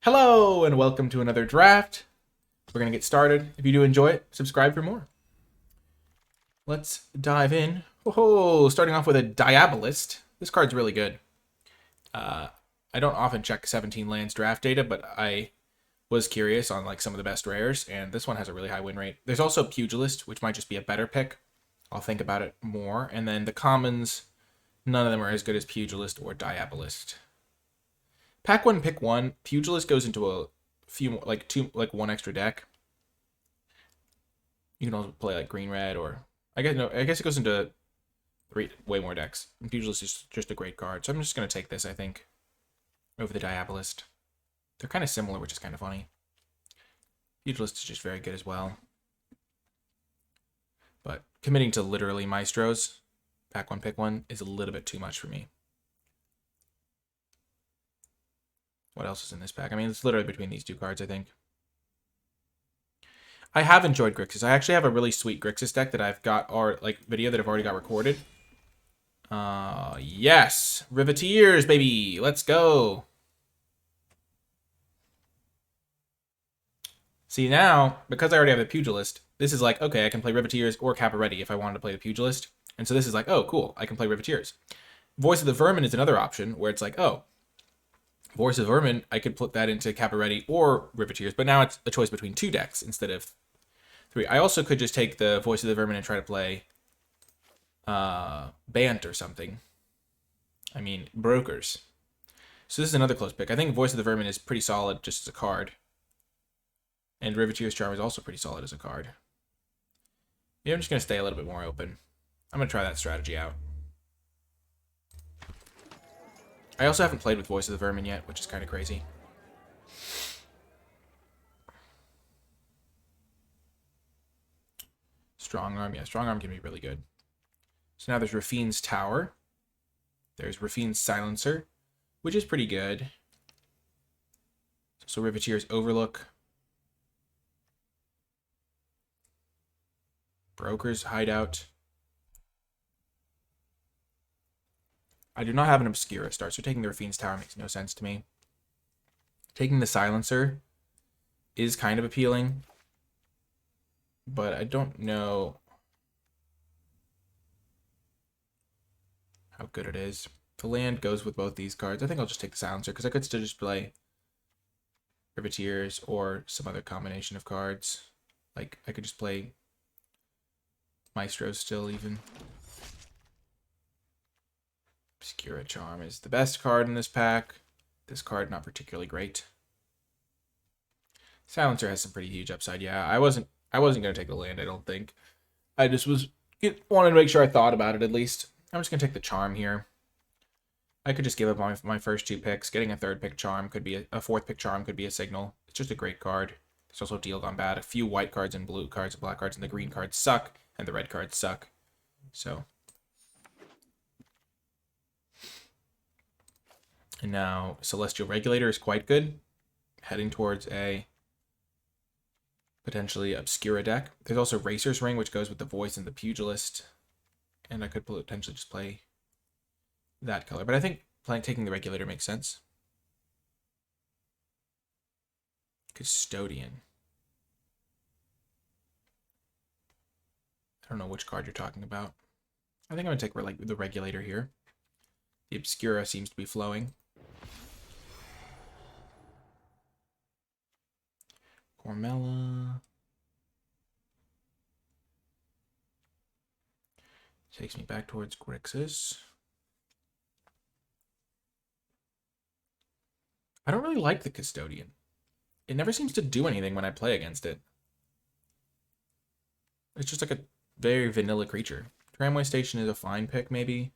Hello and welcome to another draft. We're going to get started. If you do enjoy it, subscribe for more. Let's dive in. Whoa, starting off with a Diabolist. This card's really good. I don't often check 17 lands draft data, but I was curious on like some of the best rares, and this one has a really high win rate. There's also Pugilist, which might just be a better pick. I'll think about it more. And then the commons, none of them are as good as Pugilist or Diabolist. Pack one, pick one. Pugilist goes into a few more, like one extra deck. You can also play like green red, or I guess it goes into way more decks. And Pugilist is just a great card, so I'm just gonna take this, I think, over the Diabolist. They're kind of similar, which is kind of funny. Pugilist is just very good as well, but committing to literally Maestros, pack one, pick one, is a little bit too much for me. What else is in this pack? I mean, it's literally between these two cards, I think. I have enjoyed Grixis. I actually have a really sweet Grixis deck that I've got, or like video that I've already got recorded. Yes, Riveteers, baby, let's go. See now, because I already have the Pugilist, this is like, okay, I can play Riveteers or Capenna if I wanted to play the Pugilist. And so this is like, oh, cool, I can play Riveteers. Voice of the Vermin is another option where it's like, oh, Voice of Vermin, I could put that into Capenna or Riveteers, but now it's a choice between two decks instead of three. I also could just take the Voice of the Vermin and try to play Bant or something. I mean, Brokers. So this is another close pick. I think Voice of the Vermin is pretty solid just as a card. And Riveteer's Charm is also pretty solid as a card. Yeah, I'm just going to stay a little bit more open. I'm going to try that strategy out. I also haven't played with Voice of the Vermin yet, which is kind of crazy. Strong Arm. Yeah, Strong Arm can be really good. So now there's Rafine's Tower. There's Rafine's Silencer, which is pretty good. So Riveteer's Overlook. Broker's Hideout. I do not have an Obscura start, so taking the Rafine's Tower makes no sense to me. Taking the Silencer is kind of appealing, but I don't know how good it is. The land goes with both these cards. I think I'll just take the Silencer, because I could still just play Riveteers or some other combination of cards. Like, I could just play Maestros still, even. Obscura Charm is the best card in this pack. This card, not particularly great. Silencer has some pretty huge upside. Yeah, I wasn't going to take the land, I don't think. I just wanted to make sure I thought about it at least. I'm just going to take the Charm here. I could just give up on my first two picks. Getting a third pick Charm could be a fourth pick Charm could be a signal. It's just a great card. There's also Deal Gone Bad. A few white cards and blue cards and black cards, and the green cards suck, and the red cards suck. So. And now Celestial Regulator is quite good. Heading towards a potentially Obscura deck. There's also Racer's Ring, which goes with the Voice and the Pugilist. And I could potentially just play that color. But I think taking the Regulator makes sense. Custodian. I don't know which card you're talking about. I think I'm going to take the Regulator here. The Obscura seems to be flowing. Cormella. Takes me back towards Grixis. I don't really like the Custodian. It never seems to do anything when I play against it. It's just like a very vanilla creature. Tramway Station is a fine pick, maybe.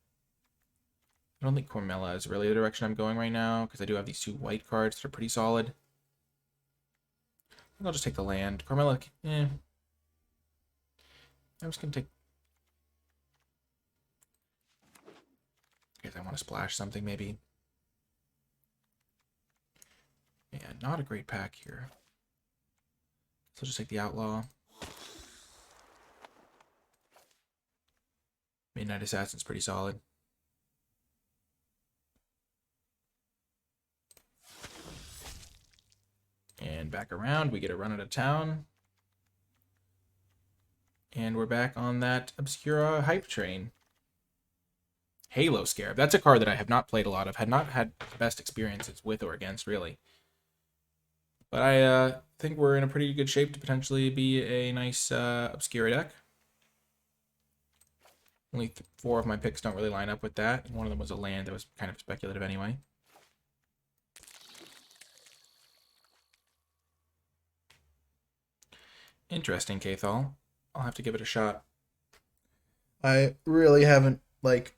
I don't think Cormella is really the direction I'm going right now, because I do have these two white cards that are pretty solid. I think I'll just take the land. Cormella, I'm just going to take... I guess I want to splash something, maybe. Yeah, not a great pack here. So I'll just take the Outlaw. Midnight Assassin's pretty solid. back around. We get a run out of town. And we're back on that Obscura hype train. Halo Scarab. That's a card that I have not played a lot of. Had not had the best experiences with or against, really. But I think we're in a pretty good shape to potentially be a nice Obscura deck. Only 4 of my picks don't really line up with that. One of them was a land that was kind of speculative anyway. Interesting, Cathal. I'll have to give it a shot. I really haven't, like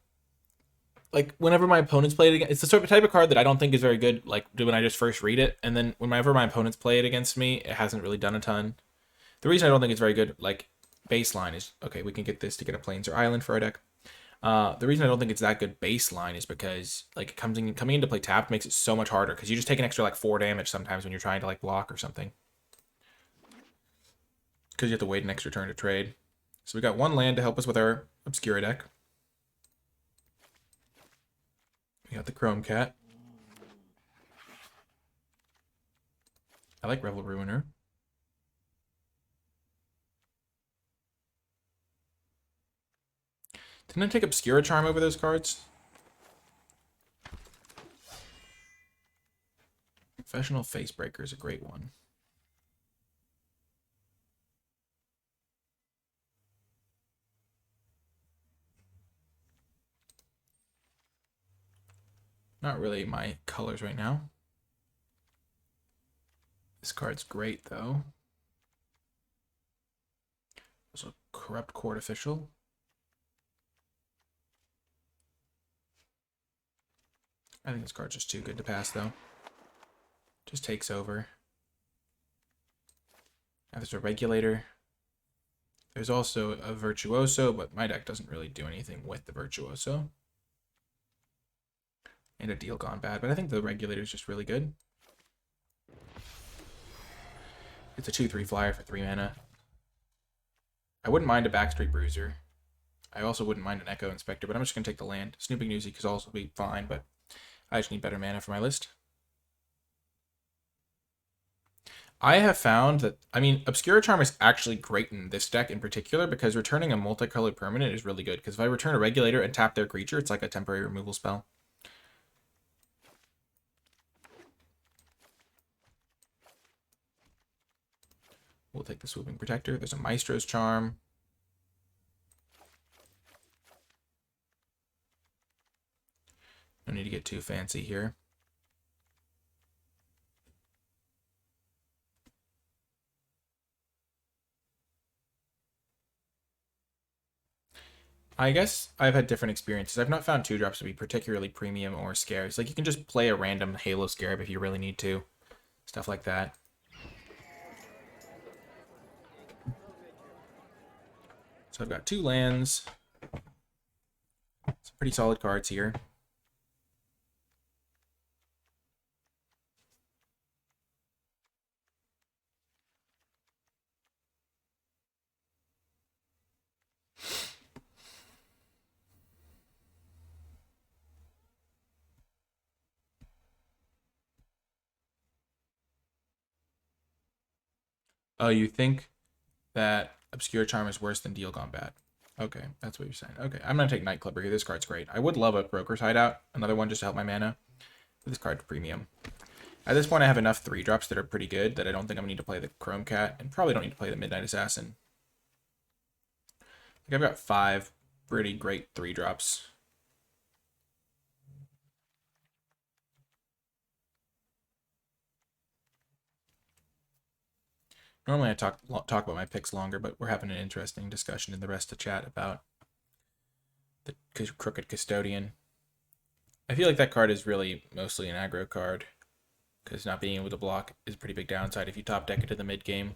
whenever my opponents play it against, it's the sort of type of card that I don't think is very good, like, when I just first read it, and then whenever my opponents play it against me, it hasn't really done a ton. The reason I don't think it's very good, like, baseline is, okay, we can get this to get a Plains or Island for our deck. The reason I don't think it's that good baseline is because, like, coming into play tapped makes it so much harder, because you just take an extra, like, 4 damage sometimes when you're trying to, like, block or something. Because you have to wait an extra turn to trade. So we got 1 land to help us with our Obscura deck. We got the Chrome Cat. I like Revel Ruiner. Didn't I take Obscura Charm over those cards? Professional Facebreaker is a great one. Not really my colors right now. This card's great, though. Also, Corrupt Court Official. I think this card's just too good to pass, though. Just takes over. Now there's a Regulator. There's also a Virtuoso, but my deck doesn't really do anything with the Virtuoso. And a Deal Gone Bad, but I think the Regulator is just really good. It's a 2/3 flyer for 3 mana. I wouldn't mind a Backstreet Bruiser. I also wouldn't mind an Echo Inspector, but I'm just going to take the land. Snooping Newsy could also be fine, but I just need better mana for my list. I have found that, I mean, Obscura Charm is actually great in this deck in particular because returning a multicolored permanent is really good. Because if I return a Regulator and tap their creature, it's like a temporary removal spell. We'll take the Swooping Protector. There's a Maestro's Charm. No need to get too fancy here. I guess I've had different experiences. I've not found 2-drops to be particularly premium or scarce. Like, you can just play a random Halo Scarab if you really need to. Stuff like that. So I've got 2 lands. Some pretty solid cards here. Oh, you think that Obscura Charm is worse than Deal Gone Bad? Okay, that's what you're saying. Okay, I'm going to take Nightclubber here. This card's great. I would love a Broker's Hideout. Another one just to help my mana. But this card's premium. At this point, I have enough 3-drops that are pretty good that I don't think I'm going to need to play the Chrome Cat. And probably don't need to play the Midnight Assassin. Like, I've got 5 pretty great 3-drops. Normally I talk about my picks longer, but we're having an interesting discussion in the rest of chat about the Crooked Custodian. I feel like that card is really mostly an aggro card, because not being able to block is a pretty big downside if you top deck it to the mid game.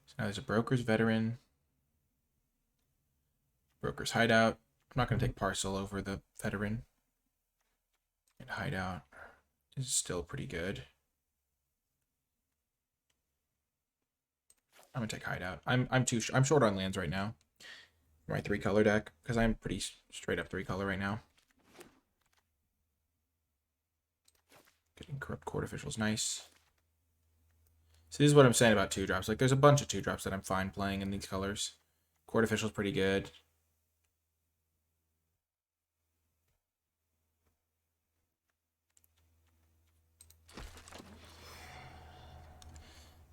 So now there's a Broker's Veteran, Broker's Hideout. I'm not going to take Parcel over the Veteran. And Hideout is still pretty good. I'm going to take Hideout. I'm short on lands right now. my 3-color deck, because I'm pretty straight up 3-color right now. Getting Corrupt Court Official is nice. So this is what I'm saying about 2-drops. Like, there's a bunch of 2-drops that I'm fine playing in these colors. Court Official is pretty good.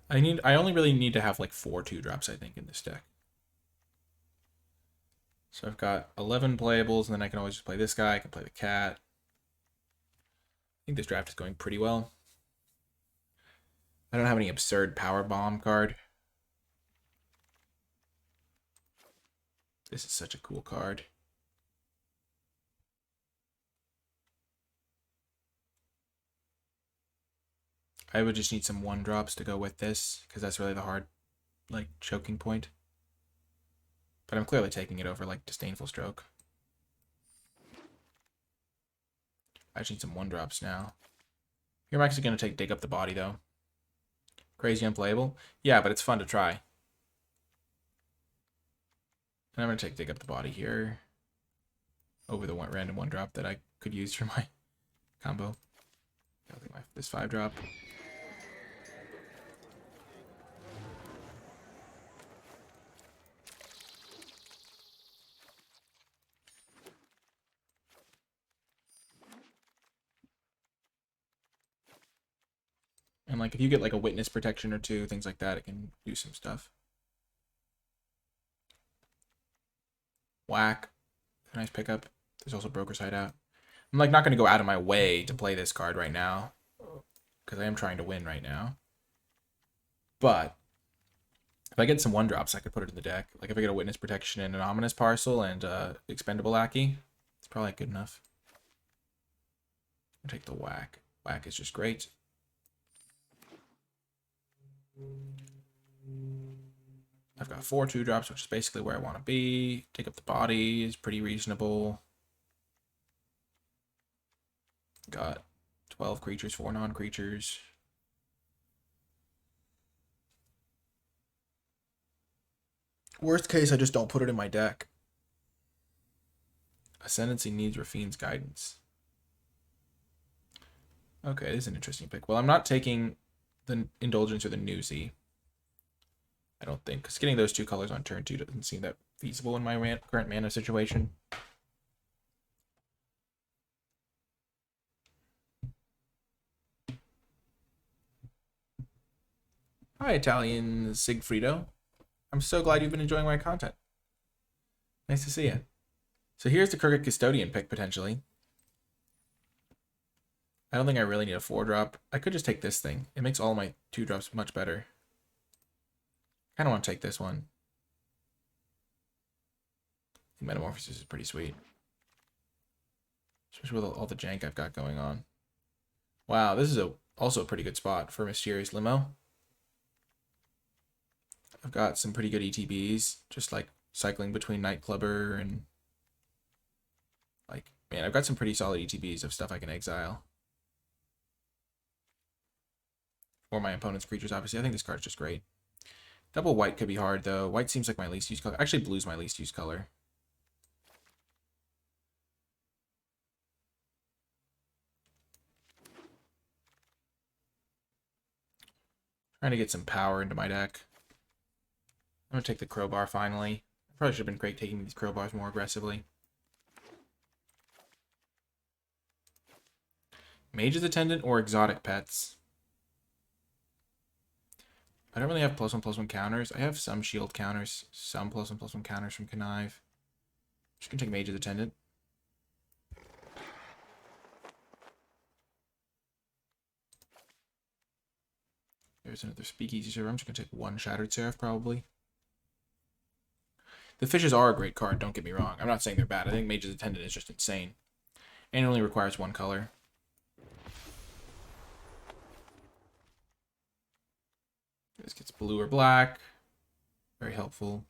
I only really need to have like 4 2-drops, I think, in this deck. So I've got 11 playables, and then I can always just play this guy. I can play the cat. I think this draft is going pretty well. I don't have any absurd power bomb card. This is such a cool card. I would just need some 1-drops to go with this, because that's really the hard, like, choking point. But I'm clearly taking it over, like, Disdainful Stroke. I just need some 1-drops now. Here I'm actually going to take Dig Up the Body, though. Crazy unplayable? Yeah, but it's fun to try. And I'm going to take Dig Up the Body here. Over the random 1-drop that I could use for my combo. I'll take this 5-drop. And like if you get like a witness protection or 2, things like that, it can do some stuff. Whack. Nice pickup. There's also Broker's Hideout. I'm like not going to go out of my way to play this card right now, because I am trying to win right now. But if I get some 1-drops, I could put it in the deck. Like if I get a Witness Protection and an Ominous Parcel and Expendable Lackey, it's probably good enough. I'll take the Whack. Whack is just great. I've got 4 2-drops, which is basically where I want to be. Take Up the Body is pretty reasonable. Got 12 creatures, 4 non-creatures. Worst case, I just don't put it in my deck. Ascendancy needs Rafine's Guidance. Okay, this is an interesting pick. Well, I'm not taking the Indulgence or the Newsy. I don't think, because getting those 2 colors on turn 2 doesn't seem that feasible in my current mana situation. Hi, Italian Sigfrido. I'm so glad you've been enjoying my content. Nice to see you. So here's the Crooked Custodian pick, potentially. I don't think I really need a 4-drop. I could just take this thing. It makes all my 2-drops much better. I kind of want to take this one. I think Metamorphosis is pretty sweet. Especially with all the jank I've got going on. Wow, this is also a pretty good spot for Mysterious Limo. I've got some pretty good ETBs, just like cycling between Nightclubber and like, man, I've got some pretty solid ETBs of stuff I can exile. Or my opponent's creatures, obviously. I think this card's just great. Double white could be hard, though. White seems like my least used color. Actually, blue's my least used color. Trying to get some power into my deck. I'm going to take the Crowbar finally. Probably should have been great taking these Crowbars more aggressively. Mage's Attendant or Exotic Pets? I don't really have +1/+1 counters. I have some shield counters, some +1/+1 counters from Connive. Just going to take Mage's Attendant. There's another Speakeasy Server. I'm just going to take 1 Shattered Seraph, probably. The fishes are a great card, don't get me wrong. I'm not saying they're bad. I think Mage's Attendant is just insane. And it only requires 1 color. This gets blue or black. Very helpful.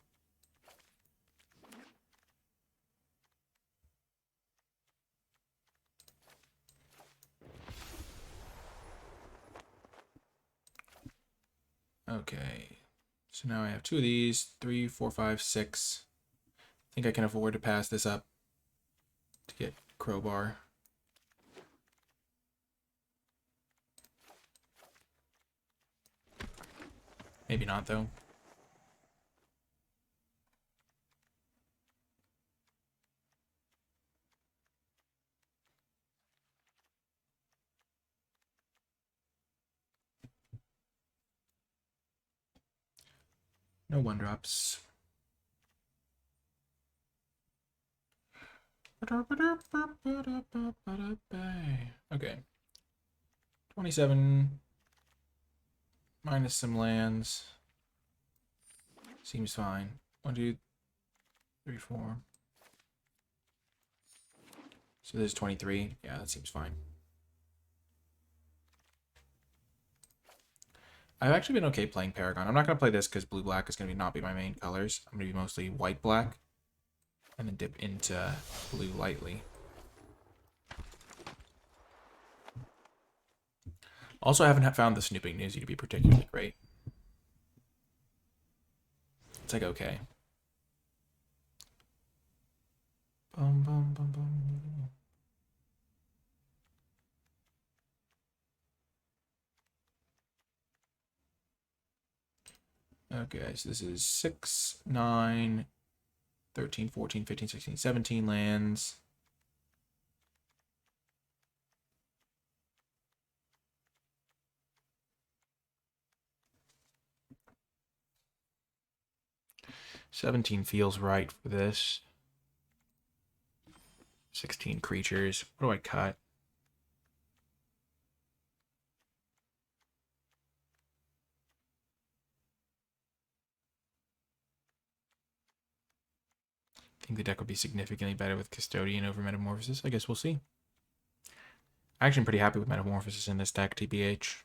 Okay. So now I have 2 of these. 3, 4, 5, 6. think I can afford to pass this up to get Crowbar. Maybe not, though. No one drops. Okay. 27 minus some lands. Seems fine. 1, 2, 3, 4. So there's 23. Yeah, that seems fine. I've actually been okay playing Paragon. I'm not going to play this because blue-black is going to not be my main colors. I'm going to be mostly white-black. And then dip into blue lightly. Also, I haven't found the Snooping Newsy to be particularly great. It's like okay. Bum, bum, bum, bum. Okay, so this is 6, 9, 13, 14, 15, 16, 17 lands. $17 feels right for this. 16 creatures. What do I cut? I think the deck would be significantly better with Custodian over Metamorphosis. I guess we'll see. Actually, I'm pretty happy with Metamorphosis in this deck, TBH.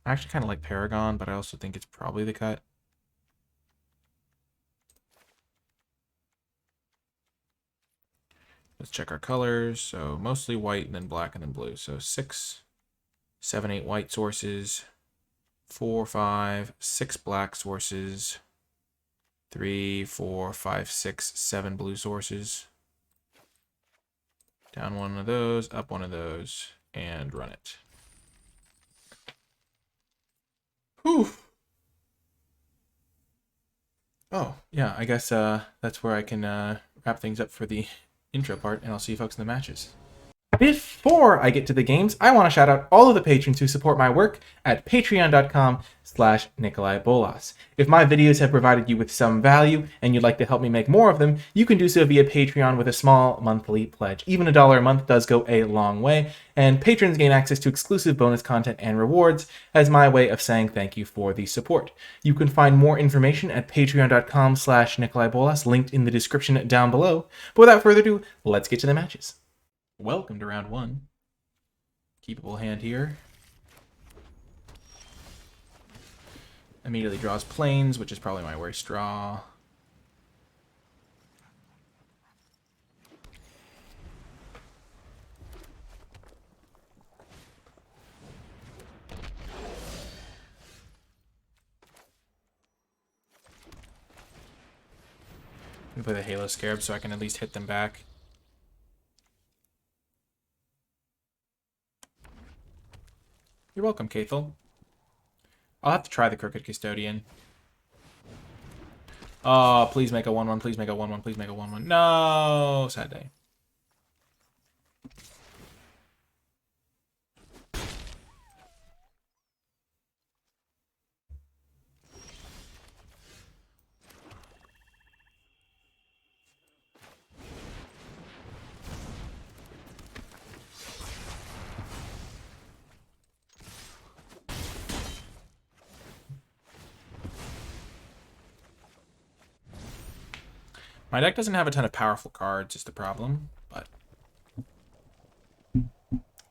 I actually kind of like Paragon, but I also think it's probably the cut. Let's check our colors. So mostly white and then black and then blue. So 6, 7, 8 white sources, 4, 5, 6 black sources, 3, 4, 5, 6, 7 blue sources. Down one of those, up one of those, and run it. Whew. Oh, yeah, I guess that's where I can wrap things up for the intro part, and I'll see you folks in the matches. Before I get to the games, I want to shout out all of the patrons who support my work at patreon.com/NicolaiBolas. If my videos have provided you with some value and you'd like to help me make more of them, you can do so via Patreon with a small monthly pledge. Even $1 a month does go a long way, and patrons gain access to exclusive bonus content and rewards as my way of saying thank you for the support. You can find more information at patreon.com/NicolaiBolas, linked in the description down below. But without further ado, let's get to the matches. Welcome to round 1. Keepable hand here. Immediately draws planes, which is probably my worst draw. I'm gonna play the Halo Scarab so I can at least hit them back. You're welcome, Cathel. I'll have to try the Crooked Custodian. Oh, please make a 1/1, please make a 1/1, please make a 1/1. No! Sad day. My deck doesn't have a ton of powerful cards, is the problem, but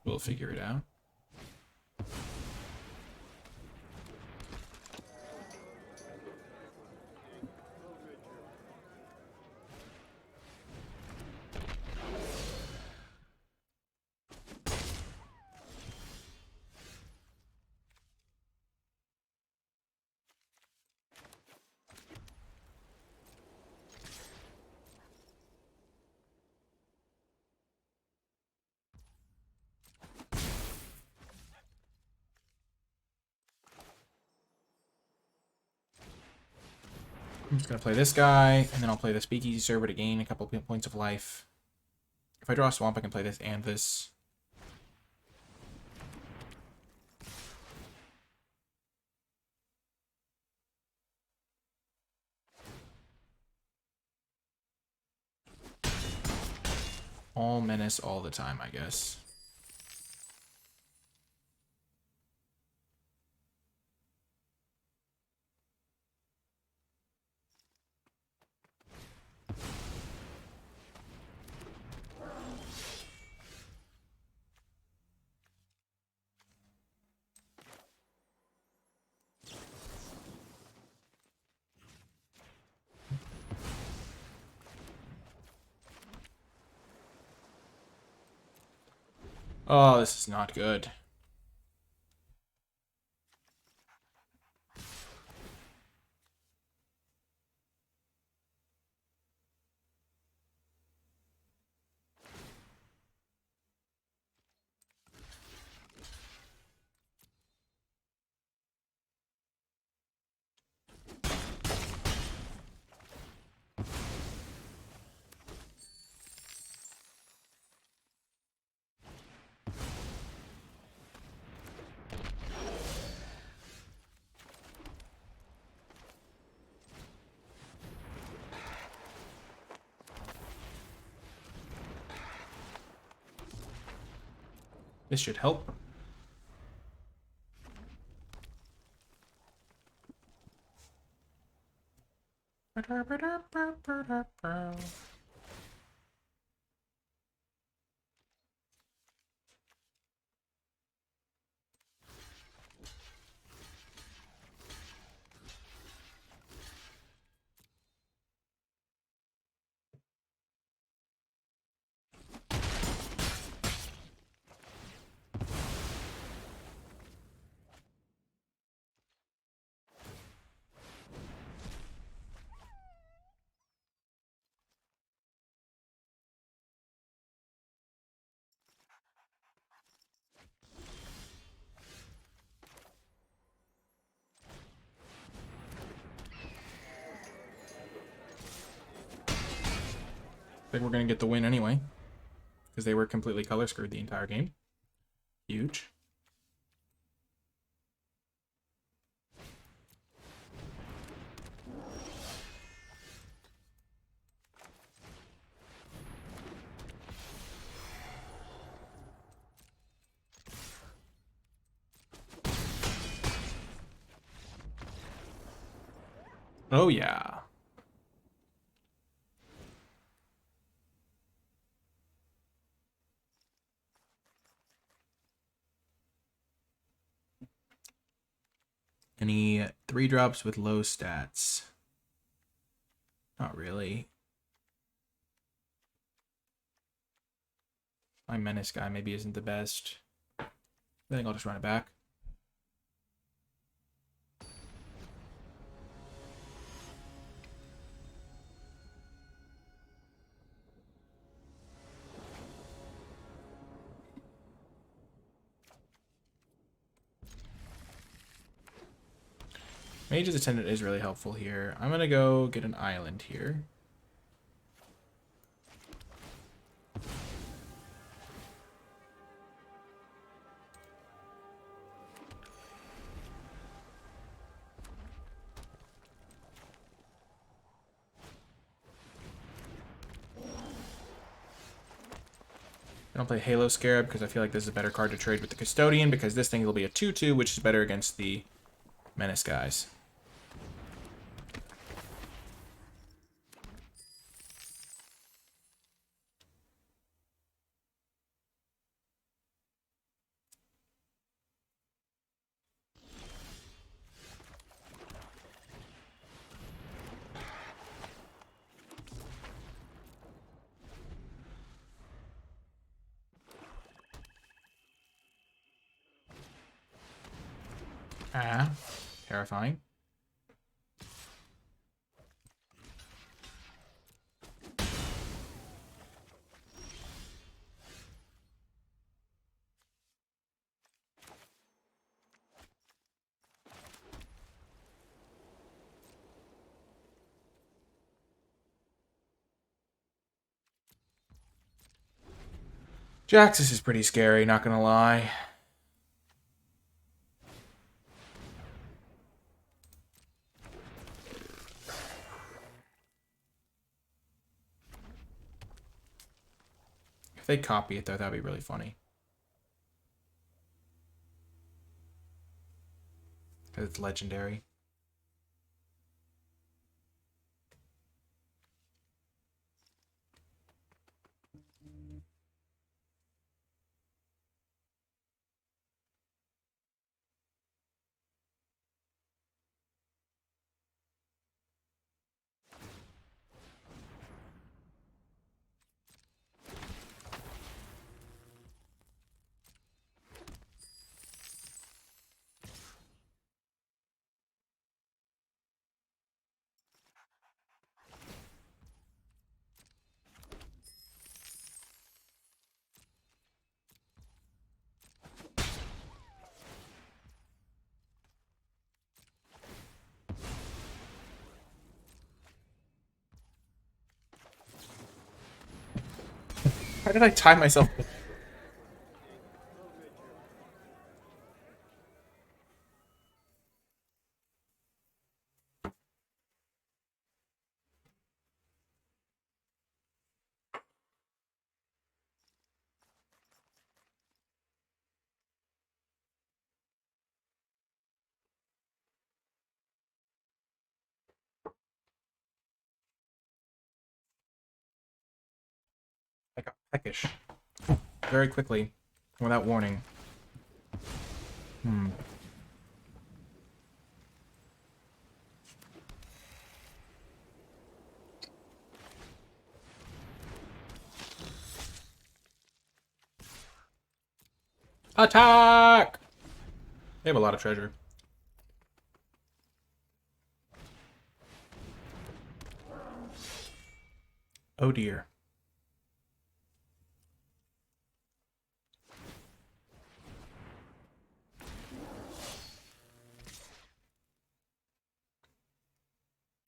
we'll figure it out. I'm just going to play this guy, and then I'll play the Speakeasy Server to gain a couple points of life. If I draw a Swamp, I can play this and this. All menace all the time, I guess. Oh, this is not good. This should help. I think we're going to get the win anyway, because they were completely color screwed the entire game. Huge. Oh yeah. Any 3-drops with low stats? Not really. My menace guy maybe isn't the best. I think I'll just run it back. Mage's Attendant is really helpful here. I'm going to go get an island here. I don't play Halo Scarab because I feel like this is a better card to trade with the Custodian, because this thing will be a 2/2, which is better against the Menace guys. Ah, terrifying. Jaxus is pretty scary, not gonna lie. If they copy it, though, that'd be really funny. Because it's legendary. Why did I tie myself? I got peckish. Very quickly. Without warning. Attack! They have a lot of treasure. Oh dear.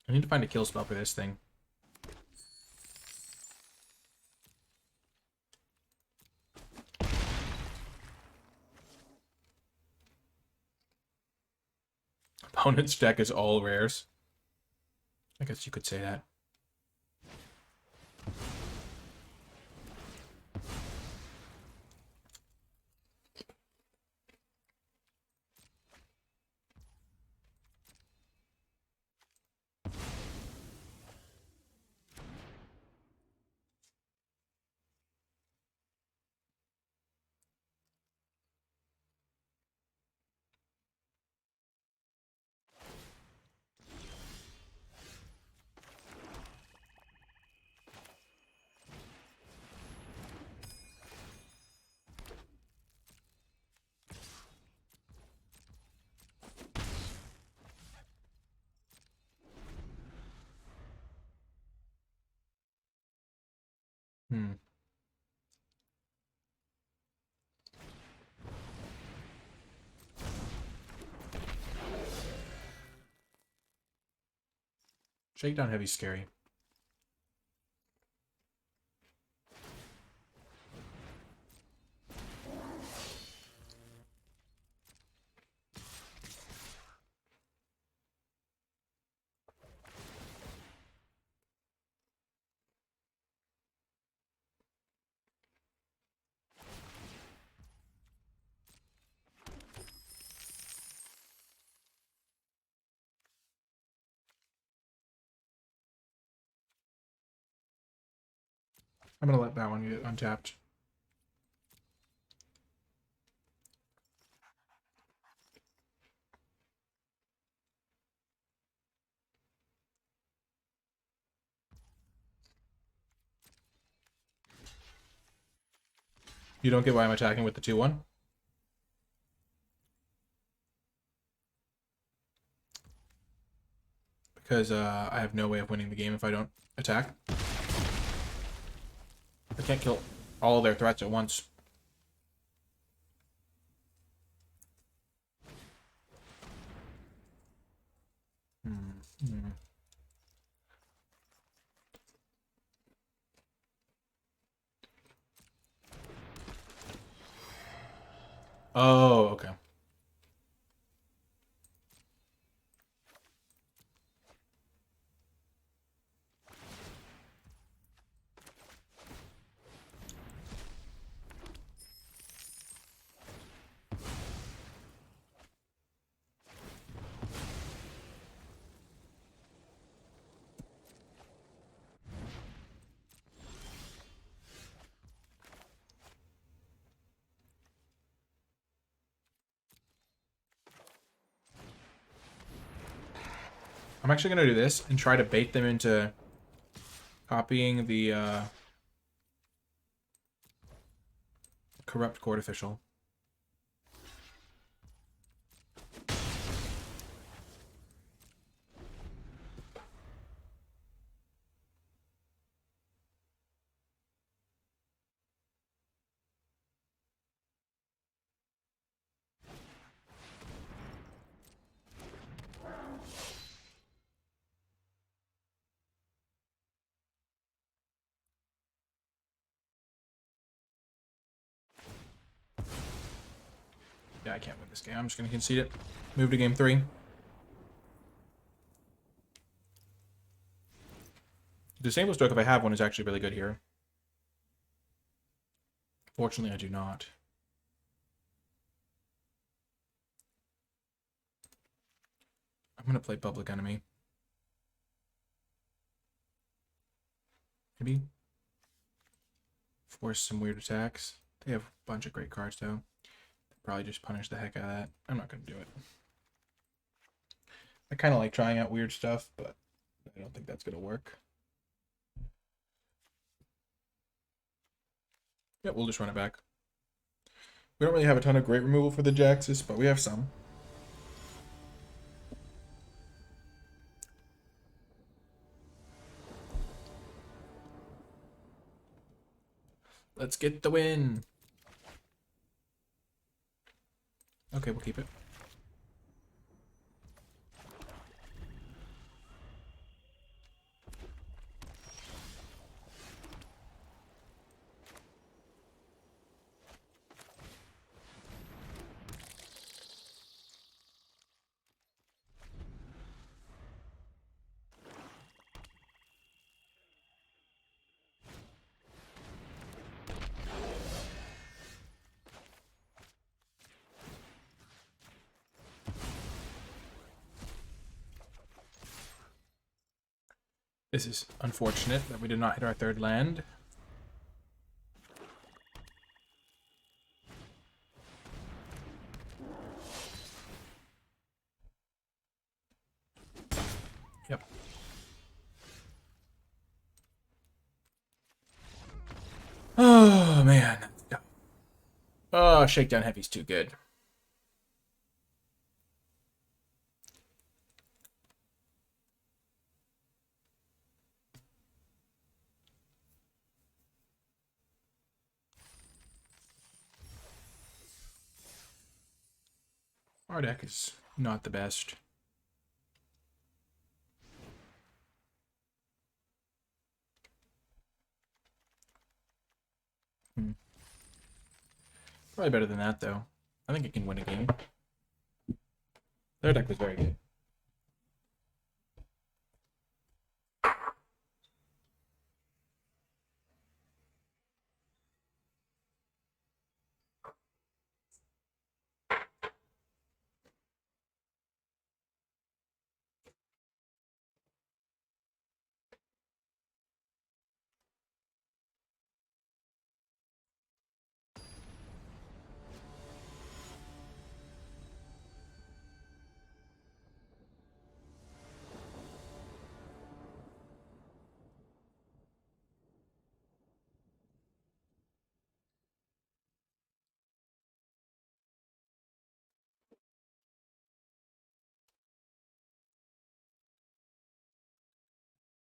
I need to find a kill spell for this thing. Opponent's deck is all rares. I guess you could say that. Shakedown Heavy's scary. I'm gonna let that one get untapped. You don't get why I'm attacking with the 2-1? Because I have no way of winning the game if I don't attack. I can't kill all their threats at once. Oh, okay. I'm actually going to do this and try to bait them into copying the corrupt court official. Yeah, I can't win this game. I'm just going to concede it. Move to game 3. Disable Stroke, if I have one, is actually really good here. Fortunately, I do not. I'm going to play Public Enemy. Maybe. Force some weird attacks. They have a bunch of great cards, though. Probably just punish the heck out of that. I'm not going to do it. I kind of like trying out weird stuff, but I don't think that's going to work. Yeah, we'll just run it back. We don't really have a ton of great removal for the Jaxus, but we have some. Let's get the win. Okay, we'll keep it. This is unfortunate that we did not hit our third land. Yep. Oh, man. Oh, Shakedown Heavy's too good. Our deck is not the best. Probably better than that, though. I think it can win a game. Their deck was very good.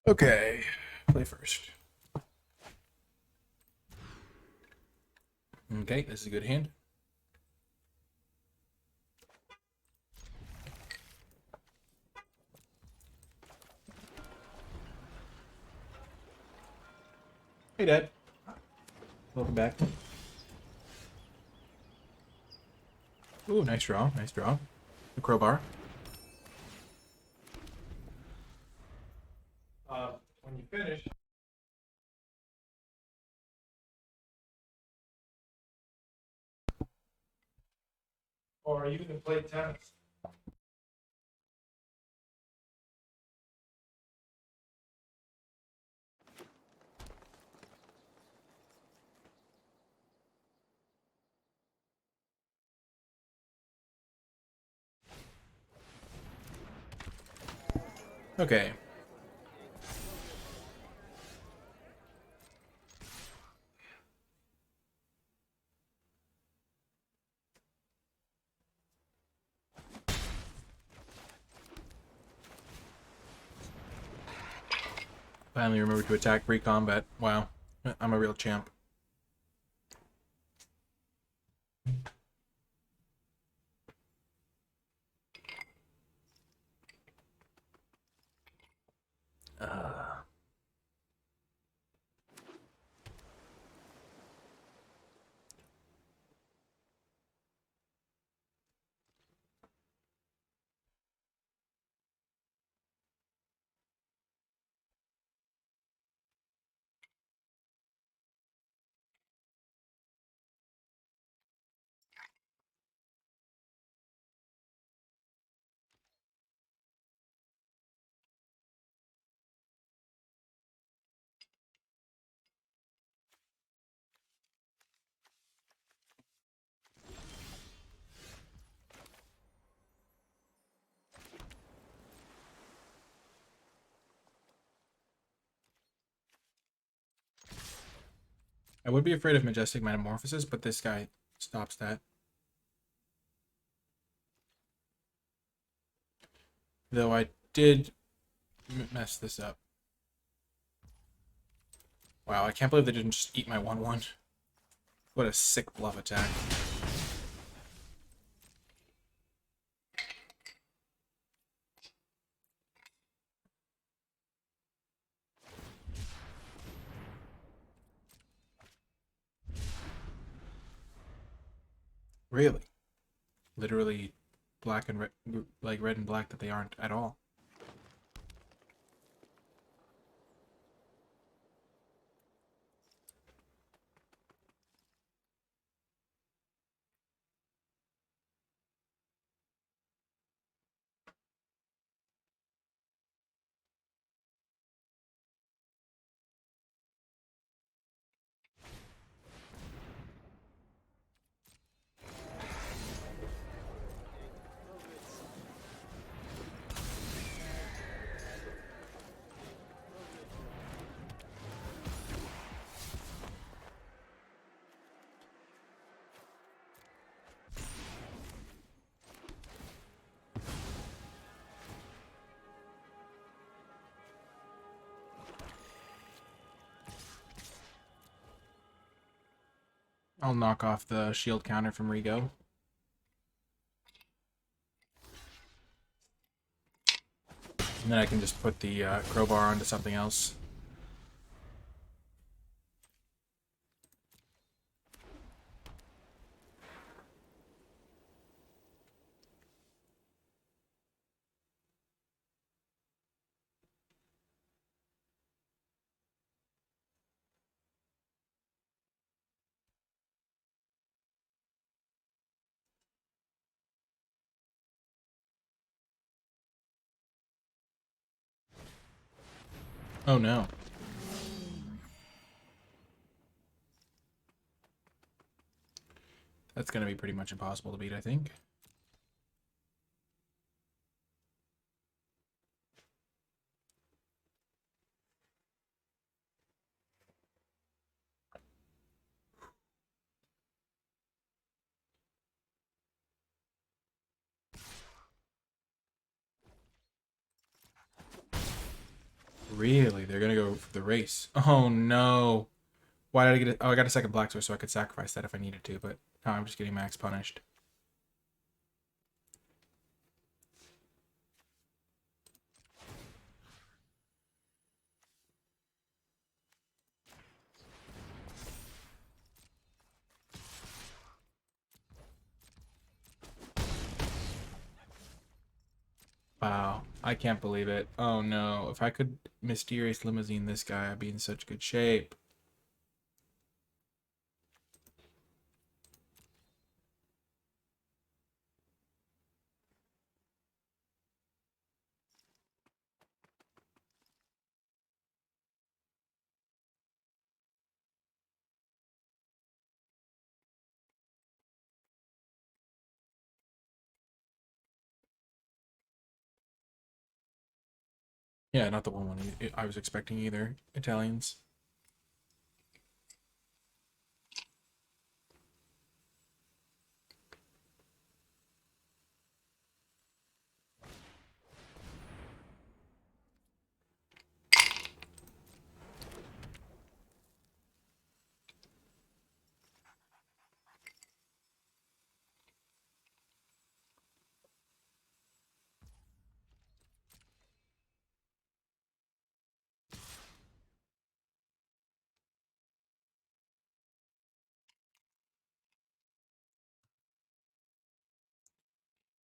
Okay, play first. Okay, this is a good hand. Hey, Dad. Welcome back. Ooh, nice draw. Nice draw. The crowbar. When you finish. Or you can play tennis. Okay. Finally remember to attack pre-combat. Wow. I'm a real champ. I would be afraid of Majestic Metamorphosis, but this guy stops that. Though I did mess this up. Wow, I can't believe they didn't just eat my 1/1. What a sick bluff attack. Really? Literally black and red, like red and black that they aren't at all. I'll knock off the shield counter from Rigo. And then I can just put the crowbar onto something else. Oh no. That's going to be pretty much impossible to beat, I think. Really? They're going to go for the race. Oh no. Why did I get it? Oh, I got a second black sword so I could sacrifice that if I needed to, but now I'm just getting max punished. Wow, I can't believe it. Oh no, if I could mysterious limousine this guy, I'd be in such good shape. Yeah, not the one I was expecting either. Italians.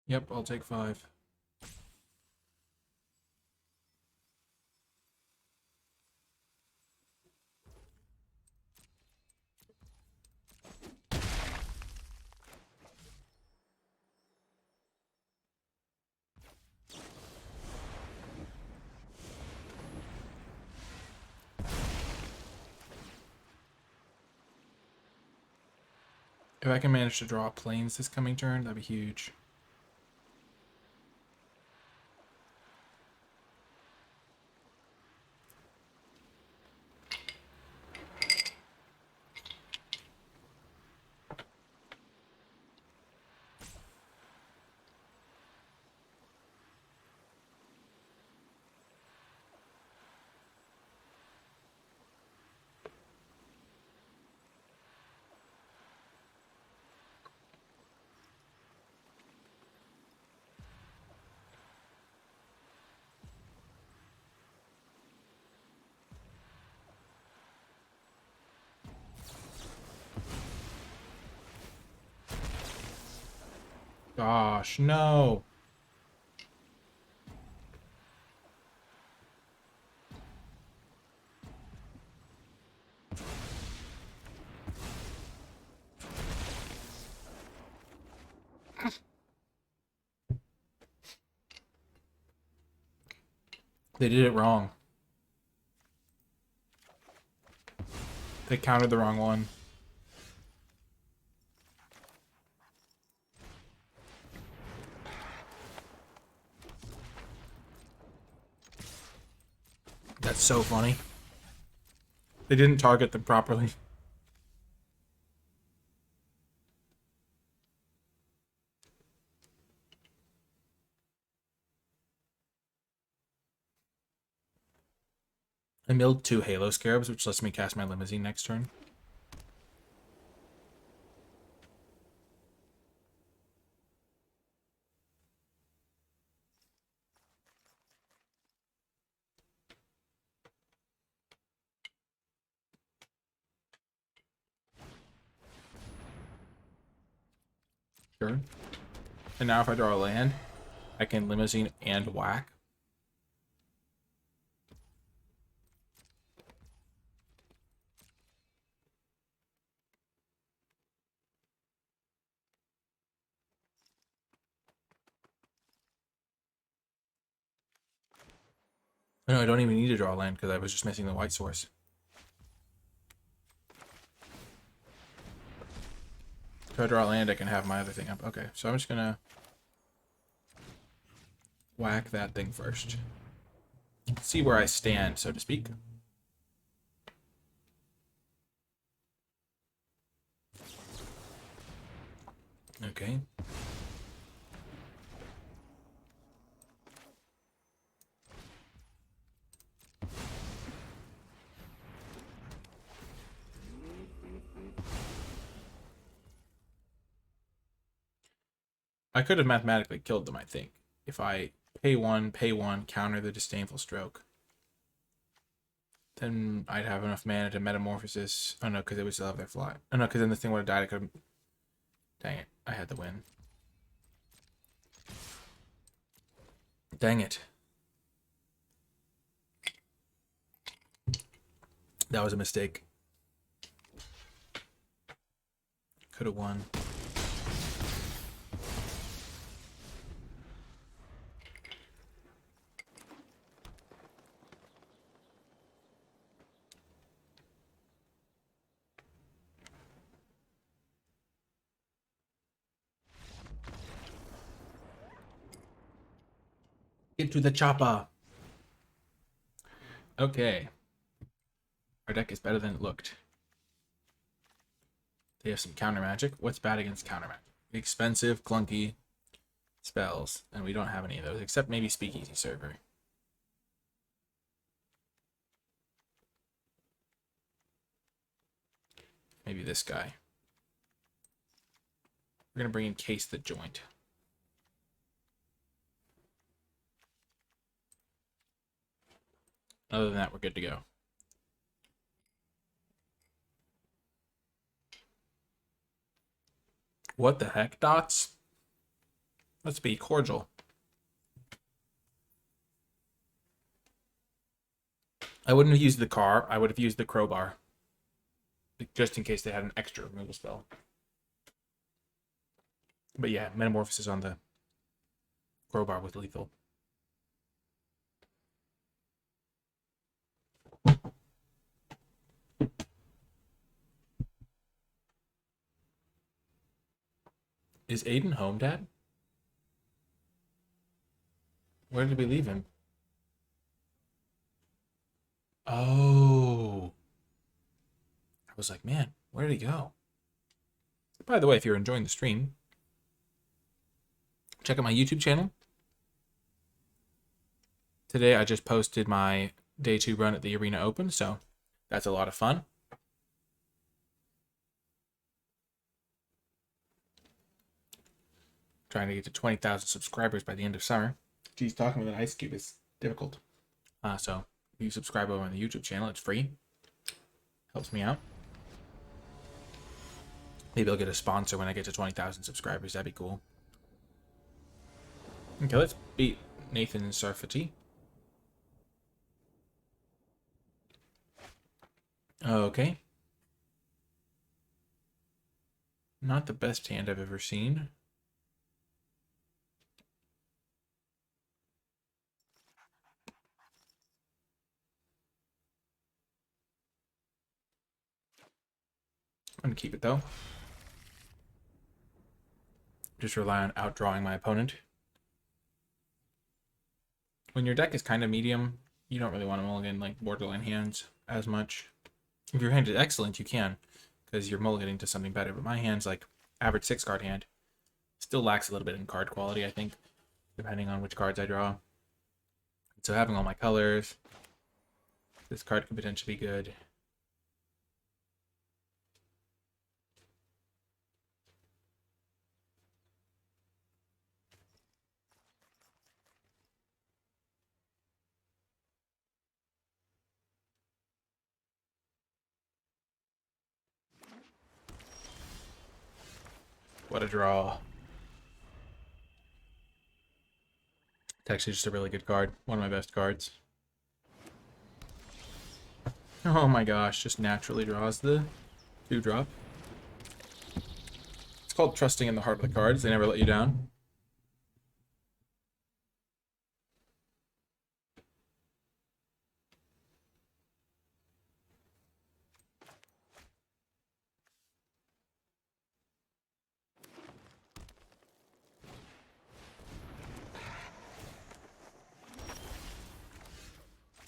Yep, I'll take 5. If I can manage to draw planes this coming turn, that'd be huge. Gosh, no. They did it wrong. They counted the wrong one. That's so funny. They didn't target them properly. I milled 2 Halo Scarabs, which lets me cast my Limousine next turn. Sure. And now if I draw a land, I can Limousine and whack. No, I don't even need to draw a land because I was just missing the white source. If I draw a land, I can have my other thing up. Okay, so I'm just gonna whack that thing first. See where I stand, so to speak. Okay. I could have mathematically killed them, I think. If I pay 1, counter the Disdainful Stroke. Then I'd have enough mana to Metamorphosis. Oh no, because they would still have their fly. Oh no, because then this thing would have died. I could have... Dang it, I had the win. Dang it. That was a mistake. Could have won. Get to the chopper. Okay. Our deck is better than it looked. They have some counter magic. What's bad against counter magic? Expensive, clunky spells. And we don't have any of those, except maybe Speakeasy Server. Maybe this guy. We're going to bring in Case the Joint. Other than that, we're good to go. What the heck, dots? Let's be cordial. I wouldn't have used the car. I would have used the crowbar. Just in case they had an extra removal spell. But yeah, Metamorphosis on the crowbar with lethal. Is Aiden home, Dad? Where did we leave him? Oh. I was like, man, where did he go? By the way, if you're enjoying the stream, check out my YouTube channel. Today I just posted my day 2 run at the Arena Open, so that's a lot of fun. Trying to get to 20,000 subscribers by the end of summer. Geez, talking with an ice cube is difficult. So if you subscribe over on the YouTube channel, it's free. Helps me out. Maybe I'll get a sponsor when I get to 20,000 subscribers. That'd be cool. Okay, let's beat Nathan Sarfati. Okay. Not the best hand I've ever seen. I'm going to keep it, though. Just rely on outdrawing my opponent. When your deck is kind of medium, you don't really want to mulligan like borderline hands as much. If your hand is excellent, you can, because you're mulliganing to something better. But my hand's like average 6-card hand. Still lacks a little bit in card quality, I think, depending on which cards I draw. So having all my colors, this card could potentially be good. What a draw. It's actually just a really good card. One of my best cards. Oh my gosh, just naturally draws the 2-drop. It's called trusting in the heart of the cards. They never let you down.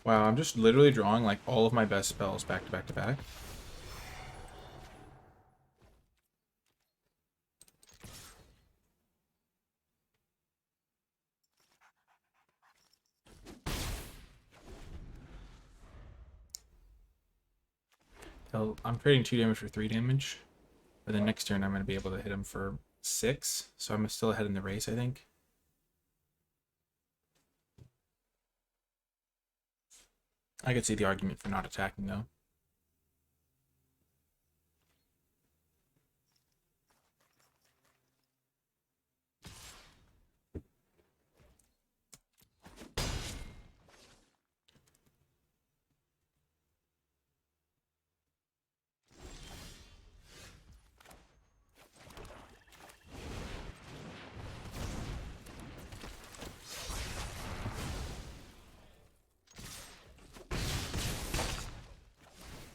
Wow, I'm just literally drawing like all of my best spells back to back to back. So I'm trading 2 damage for 3 damage. But then next turn I'm going to be able to hit him for 6. So I'm still ahead in the race, I think. I could see the argument for not attacking, though.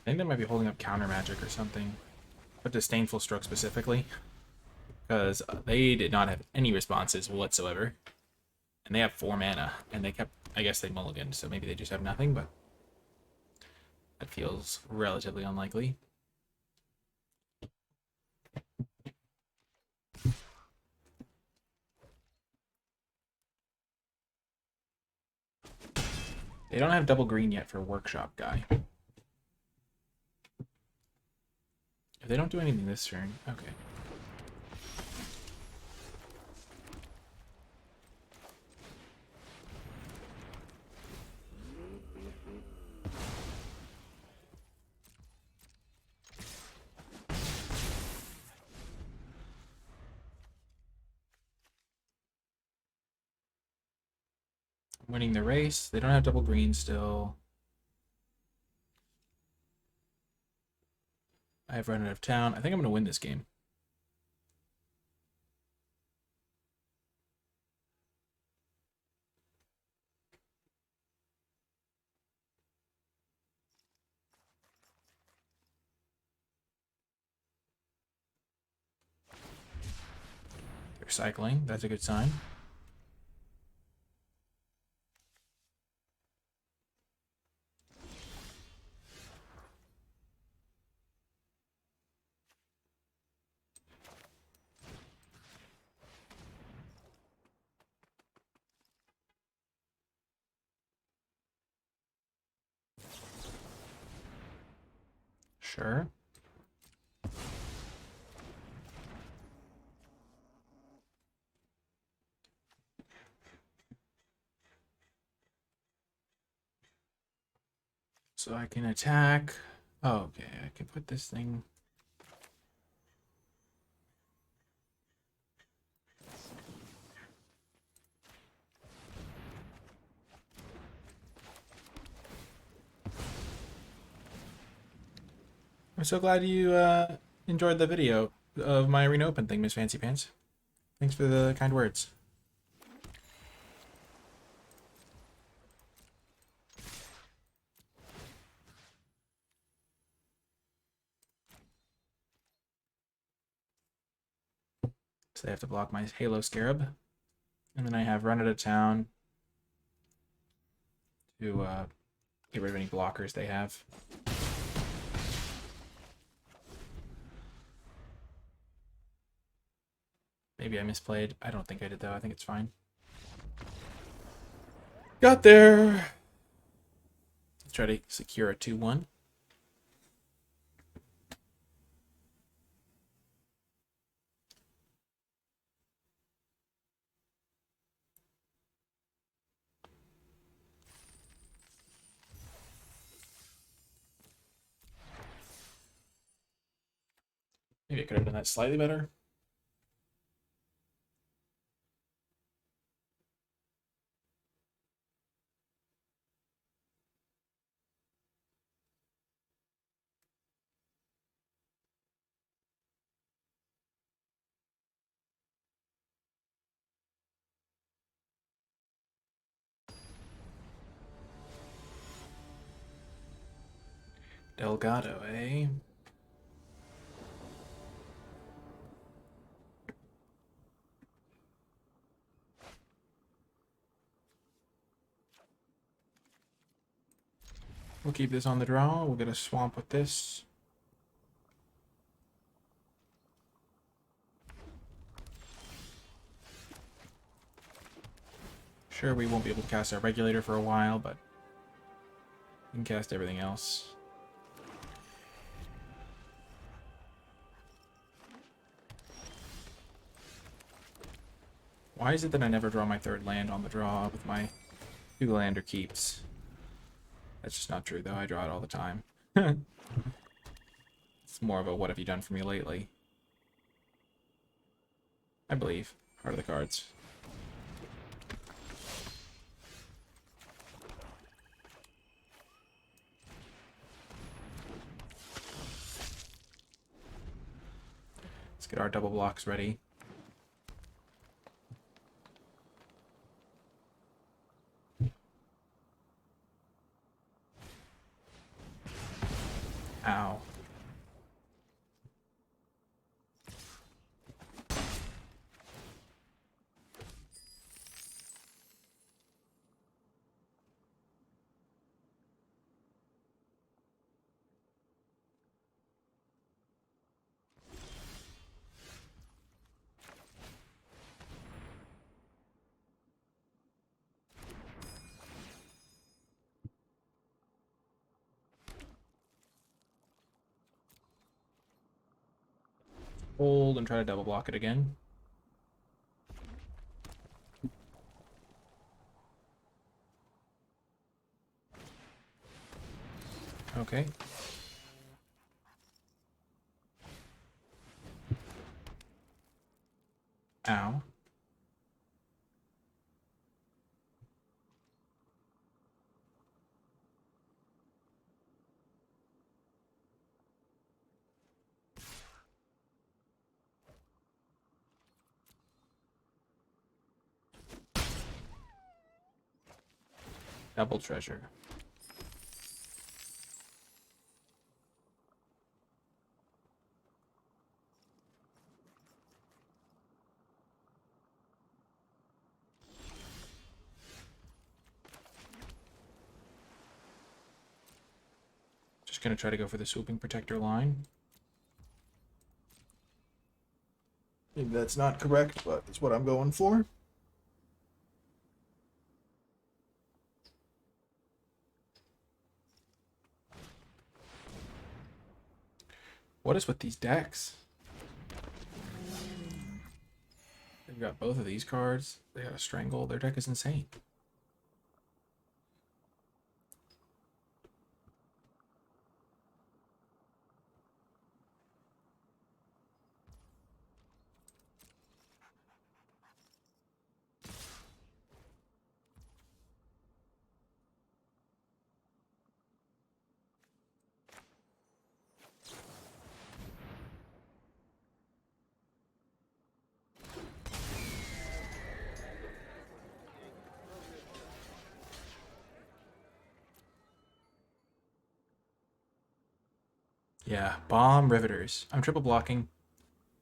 think they might be holding up counter magic or something. But Disdainful Stroke specifically. Because they did not have any responses whatsoever. And they have 4 mana. And they kept, I guess they mulliganed, so maybe they just have nothing, but that feels relatively unlikely. They don't have double green yet for Workshop Guy. If they don't do anything this turn, okay. Winning the race. They don't have double green still. I have run out of town. I think I'm going to win this game. They're cycling. That's a good sign. Sure. So I can attack. Oh, okay, I can put this thing. I'm so glad you enjoyed the video of my Arena Open thing, Miss Fancy Pants. Thanks for the kind words. So they have to block my Halo Scarab. And then I have Run Out of Town to get rid of any blockers they have. Maybe I misplayed. I don't think I did, though. I think it's fine. Got there! Let's try to secure a 2-1. Maybe I could have done that slightly better. Delgado, eh? We'll keep this on the draw. We'll get a swamp with this. Sure, we won't be able to cast our regulator for a while, but we can cast everything else. Why is it that I never draw my 3rd land on the draw with my 2-lander keeps? That's just not true, though. I draw it all the time. It's more of a what have you done for me lately? I believe. Heart of the cards. Let's get our double blocks ready. Hold and try to double block it again. Okay. Ow. Double treasure. Just gonna try to go for the swooping protector line. Maybe that's not correct, but it's what I'm going for. What is with these decks? They've got both of these cards. They got a strangle. Their deck is insane. Yeah, bomb riveters. I'm triple blocking,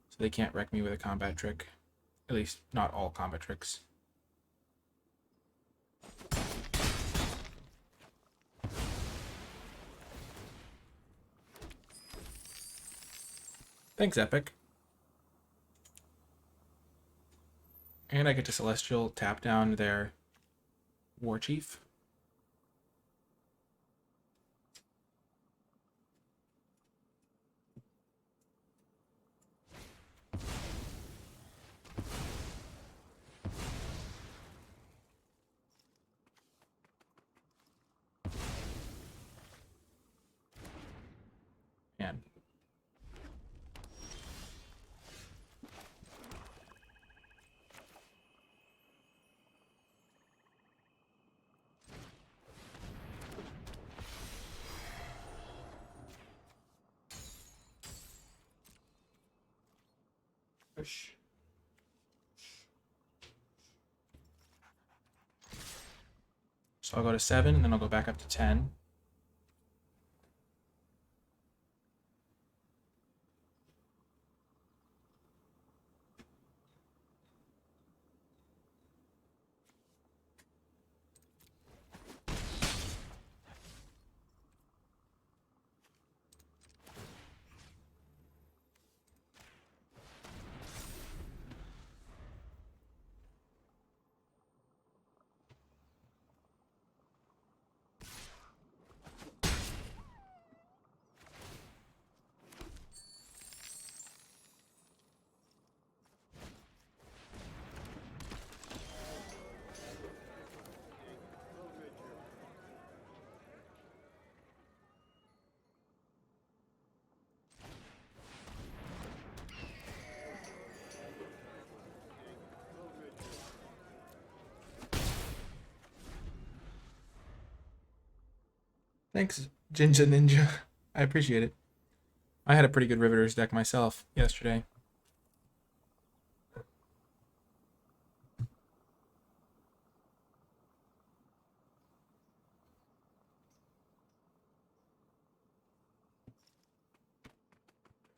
so they can't wreck me with a combat trick. At least, not all combat tricks. Thanks, Epic. And I get to Celestial tap down their War Chief. And push. So I'll go to 7, and then I'll go back up to 10. Thanks, Jinja Ninja. I appreciate it. I had a pretty good Riveters deck myself yesterday.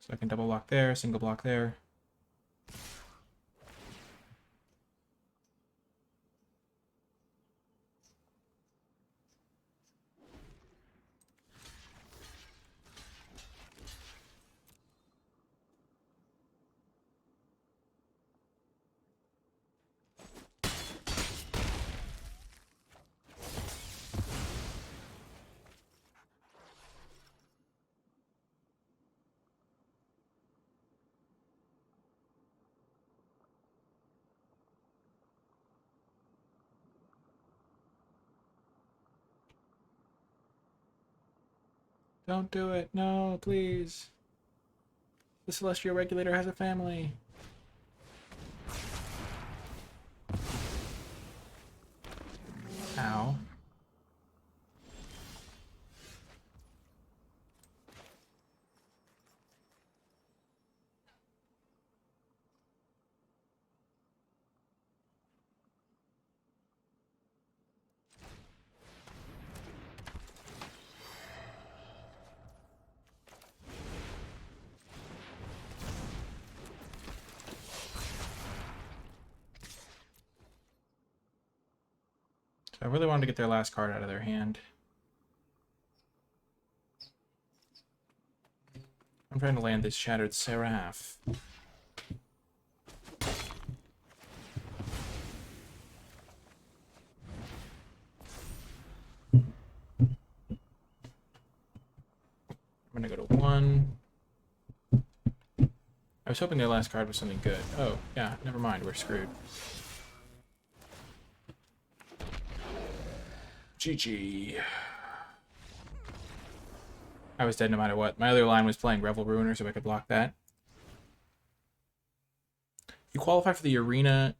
So I can double block there, single block there. Don't do it. No, please. The Celestial Regulator has a family. Ow. I really wanted to get their last card out of their hand. I'm trying to land this Shattered Seraph. I'm gonna go to 1. I was hoping their last card was something good. Oh, yeah, never mind, we're screwed. GG. I was dead no matter what. My other line was playing Revel Ruiner, so I could block that. You qualify for the arena,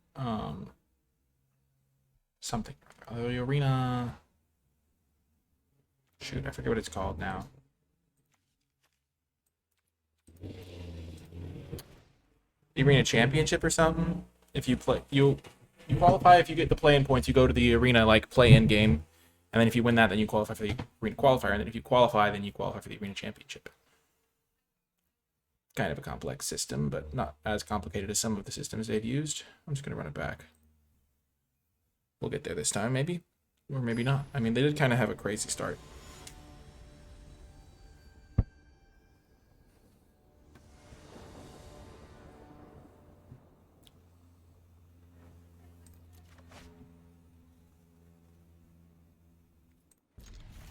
something. The arena... Shoot, I forget what it's called now. The arena championship or something. If you play, you qualify if you get the play-in points. You go to the arena like play-in game. And then if you win that, then you qualify for the arena qualifier. And then if you qualify, then you qualify for the arena championship. Kind of a complex system, but not as complicated as some of the systems they've used. I'm just going to run it back. We'll get there this time, maybe. Or maybe not. I mean, they did kind of have a crazy start.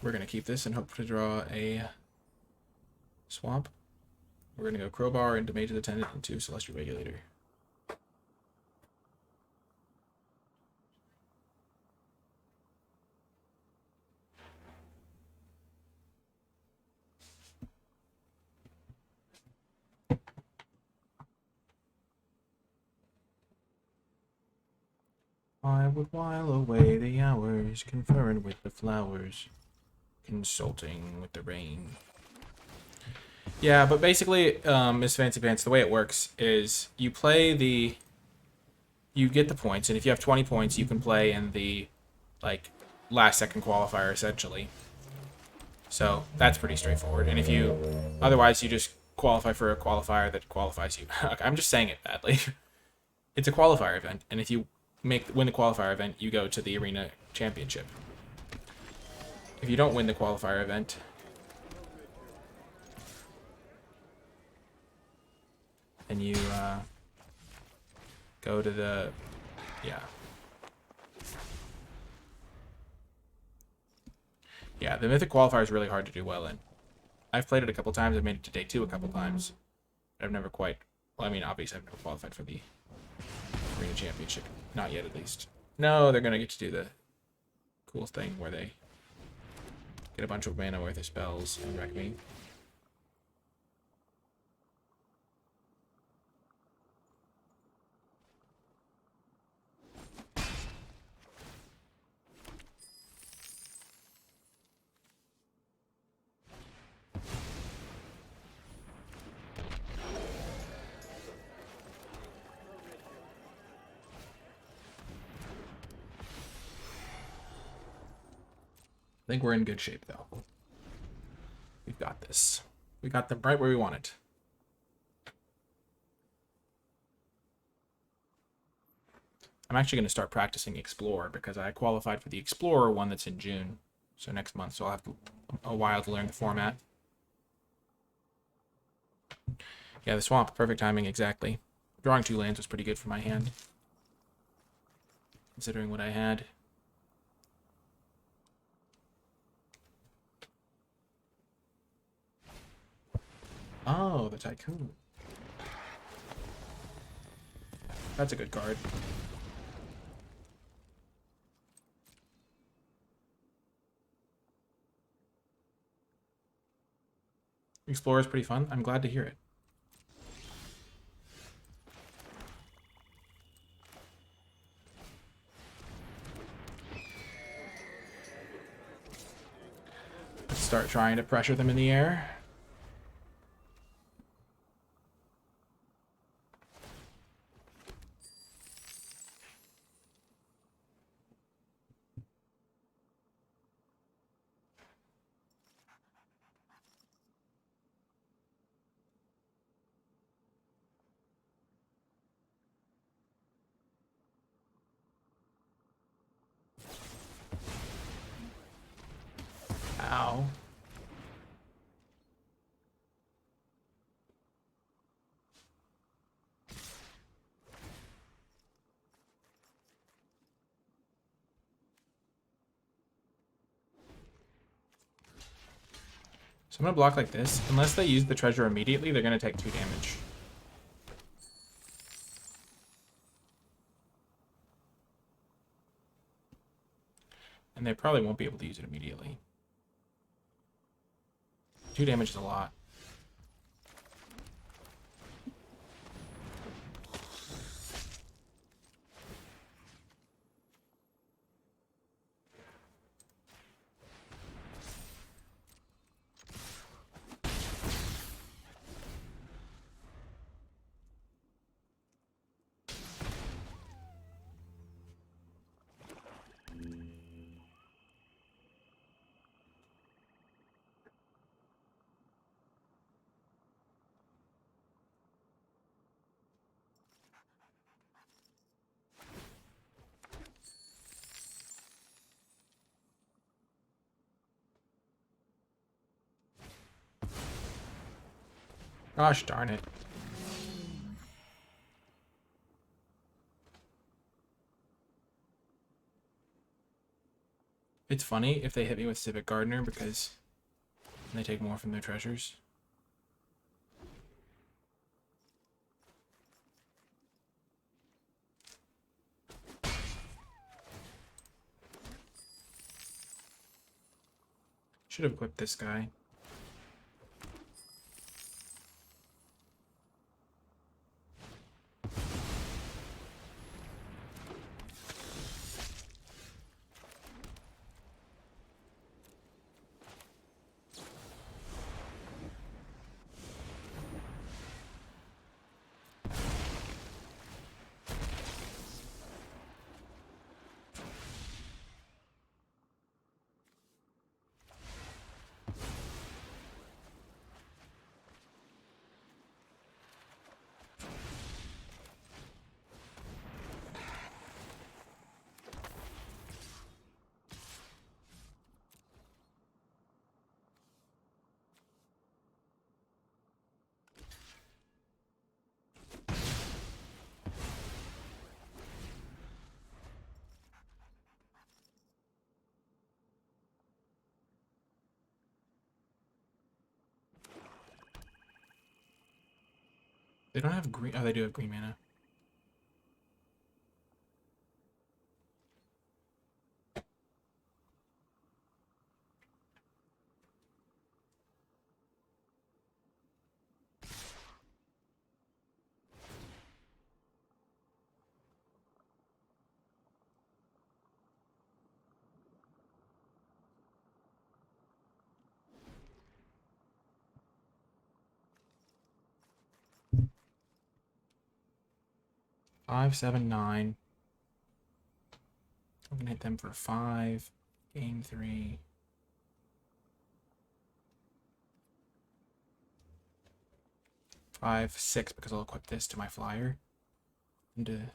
We're going to keep this and hope to draw a swamp. We're going to go Crowbar into Mage of the Tenant into Celestial Regulator. I would while away the hours, conferring with the flowers, consulting with the rain. Yeah, but basically, Miss Fancy Pants, the way it works is you play the... You get the points, and if you have 20 points, you can play in the, like, last-second qualifier, essentially. So, that's pretty straightforward. And if you... Otherwise, you just qualify for a qualifier that qualifies you. I'm just saying it badly. It's a qualifier event, and if you win the qualifier event, you go to the arena championship. If you don't win the qualifier event, then you go to the, yeah, the Mythic qualifier is really hard to do well in. I've played it a couple times. I've made it to day 2 a couple times. I've never quite, well, I mean, obviously I've never qualified for the arena championship. Not yet, at least. No, they're going to get to do the cool thing where they get a bunch of mana worth of spells and wreck me. I think we're in good shape, though. We've got this. We got them right where we want it. I'm actually going to start practicing Explorer because I qualified for the Explorer one that's in June. So next month, so I'll have a while to learn the format. Yeah, the swamp, perfect timing, exactly. Drawing 2 lands was pretty good for my hand, considering what I had. Oh, the Tycoon. That's a good card. Explorer is pretty fun. I'm glad to hear it. Let's start trying to pressure them in the air. Ow. So I'm going to block like this. Unless they use the treasure immediately, they're going to take 2 damage. And they probably won't be able to use it immediately. 2 damage is a lot. Gosh darn it. It's funny if they hit me with Civic Gardener because they take more from their treasures. Should have equipped this guy. They don't have green. Oh, they do have green mana. Five, 7, 9. I'm gonna hit them for 5. Game 3. 5, 6 because I'll equip this to my flyer. And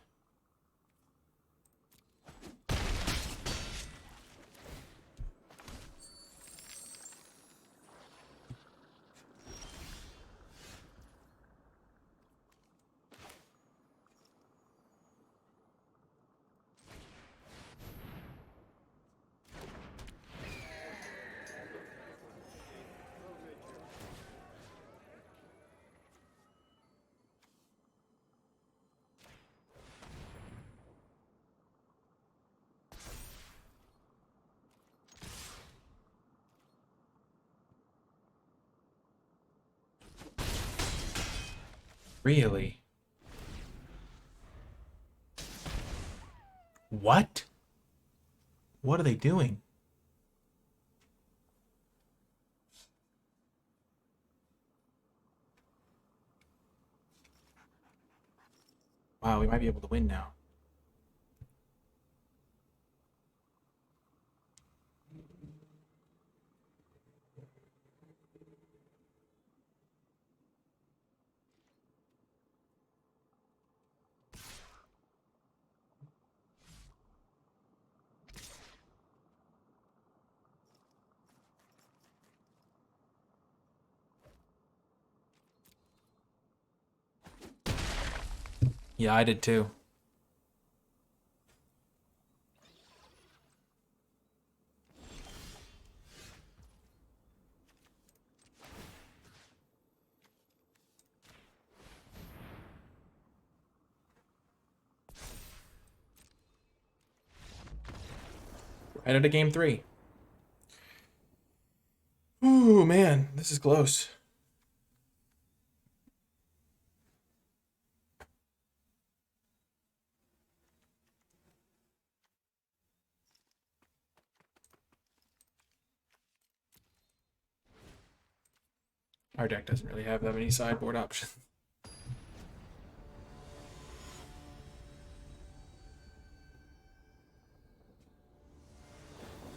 Really? What? What are they doing? Wow, we might be able to win now. Yeah, I did too. We're headed to game 3. Ooh, man, this is close. Our deck doesn't really have that many sideboard options.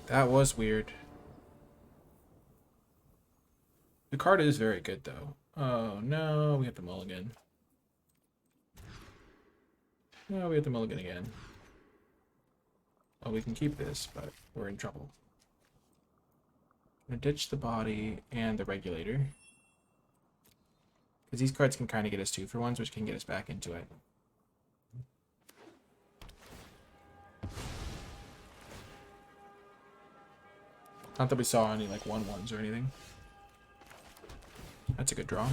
That was weird. The card is very good, though. Oh, no, we have to mulligan. No, we have to mulligan again. Oh, we can keep this, but we're in trouble. I'm gonna ditch the body and the regulator. Because these cards can kind of get us 2-for-1s, which can get us back into it. Not that we saw any, like, 1-1s or anything. That's a good draw.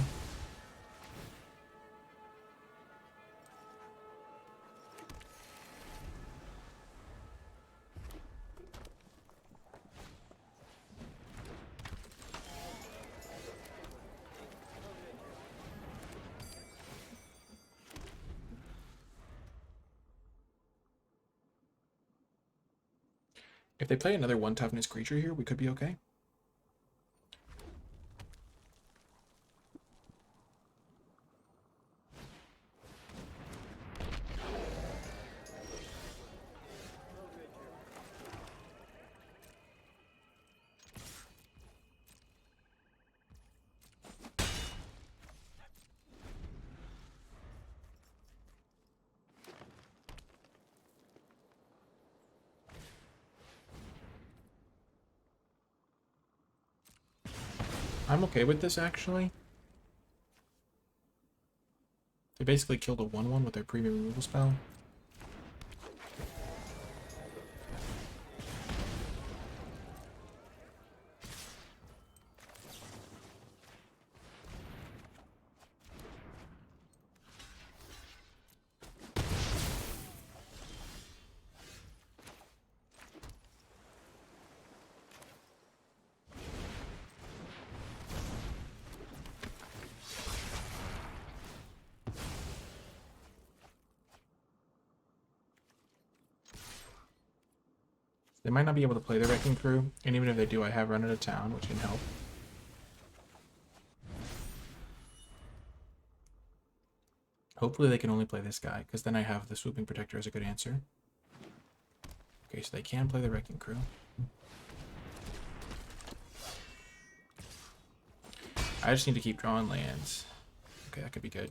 If they play another 1-toughness creature here, we could be okay. I'm okay with this, actually. They basically killed a 1-1 with their premium removal spell. They might not be able to play the Wrecking Crew, and even if they do, I have Run Out of Town, which can help. Hopefully they can only play this guy, because then I have the Swooping Protector as a good answer. Okay, so they can play the Wrecking Crew. I just need to keep drawing lands. Okay, that could be good.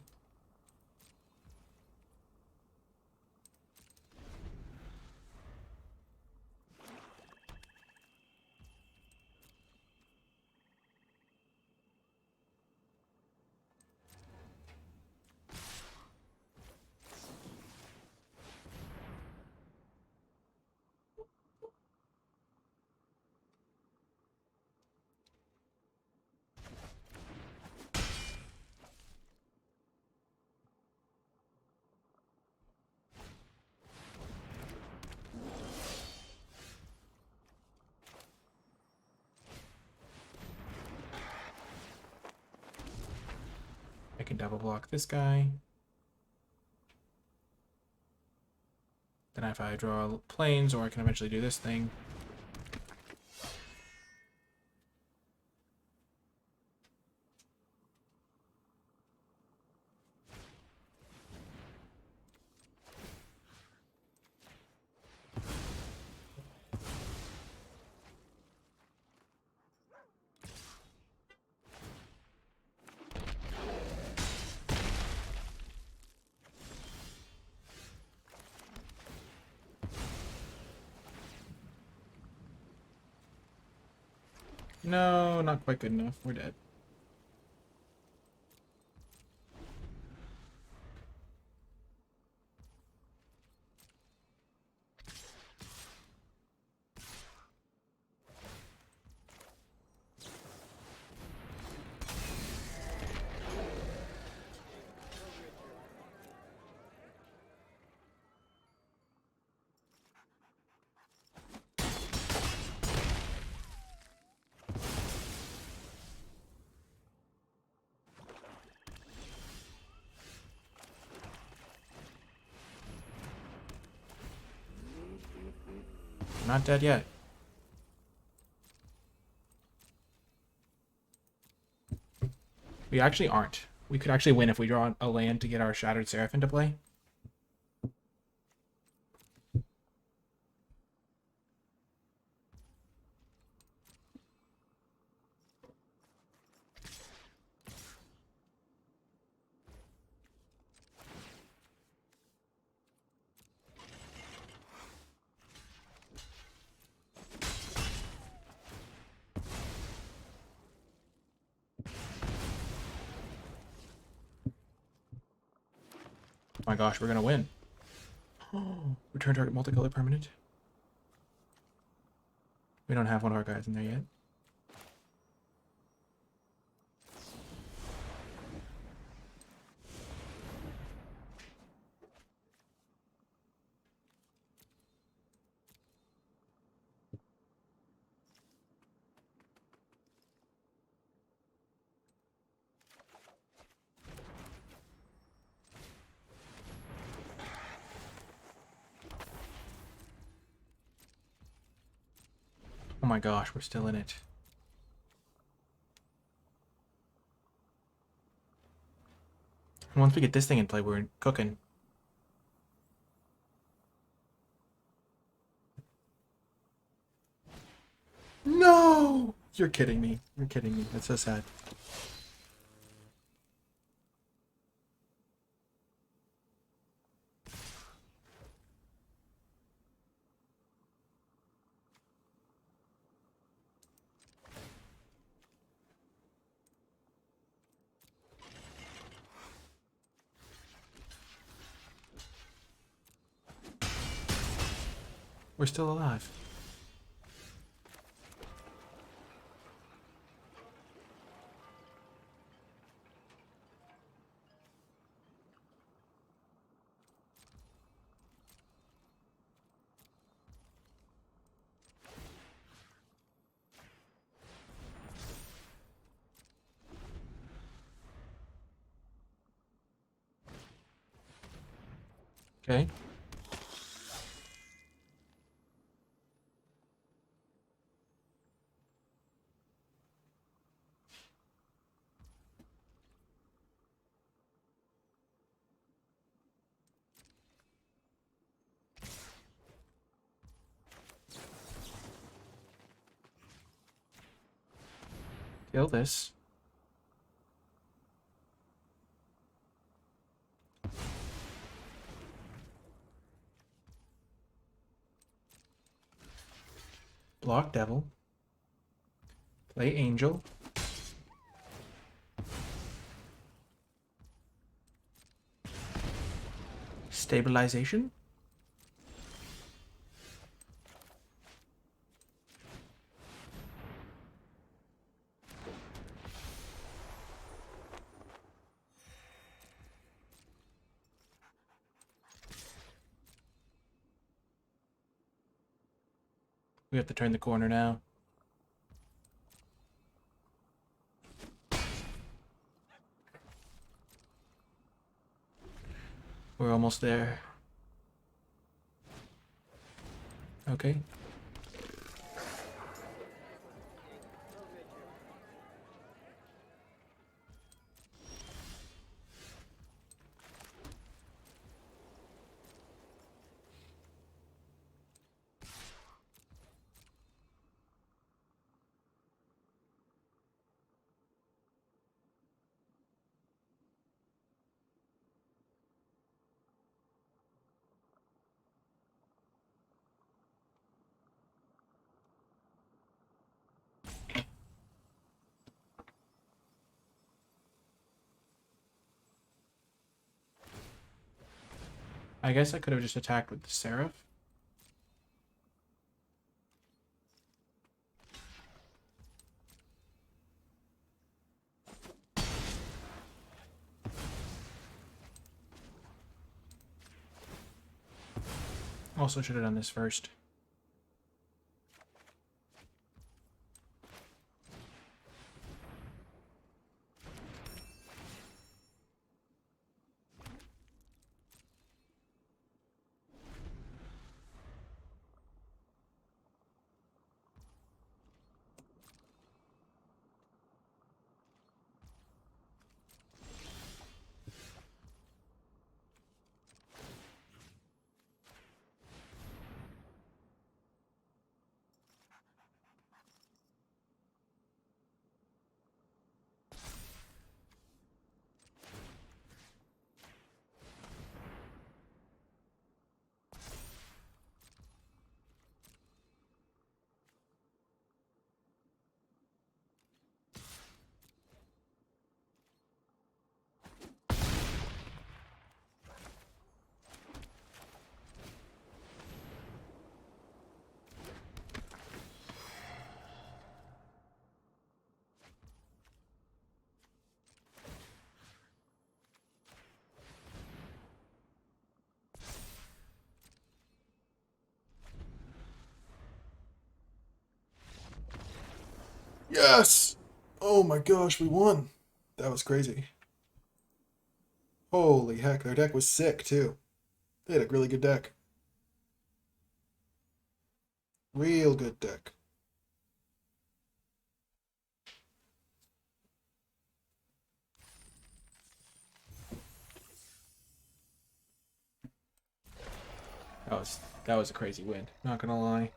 I can double block this guy. Then if I draw planes, or I can eventually do this thing. No, not quite good enough. We're dead. I'm not dead yet. We actually aren't. We could actually win if we draw a land to get our Shattered Seraph into play. Oh my gosh, we're gonna win. Return target multicolor permanent. We don't have one of our guys in there yet. Oh my gosh, we're still in it. And once we get this thing in play, we're cooking. No! You're kidding me. You're kidding me. That's so sad. We're still alive. Okay. Kill this. Block Devil. Play Angel. Stabilization. We have to turn the corner now. We're almost there. Okay. I guess I could have just attacked with the Seraph. Also should have done this first. Yes! Oh my gosh, we won. That was crazy. Holy heck, their deck was sick too. They had a really good deck. Real good deck. That was a crazy win. Not gonna lie.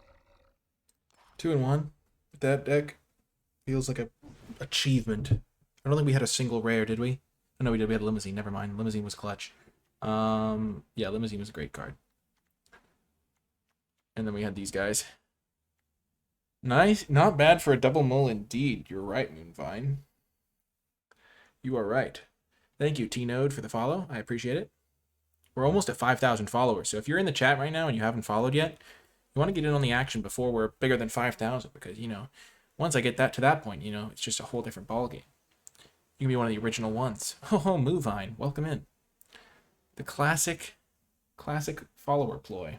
2-1 with that deck feels like a achievement. I don't think we had a single rare, did we? Oh, no, we did. We had Limousine. Never mind. Limousine was clutch. Yeah, Limousine was a great card. And then we had these guys. Nice. Not bad for a double mull indeed. You're right, Moonvine. You are right. Thank you, T-Node, for the follow. I appreciate it. We're almost at 5,000 followers. So if you're in the chat right now and you haven't followed yet, you want to get in on the action before we're bigger than 5,000. Because, you know, once I get that to that point, you know, it's just a whole different ballgame. You can be one of the original ones. Oh, Moonvine. Welcome in. The classic follower ploy.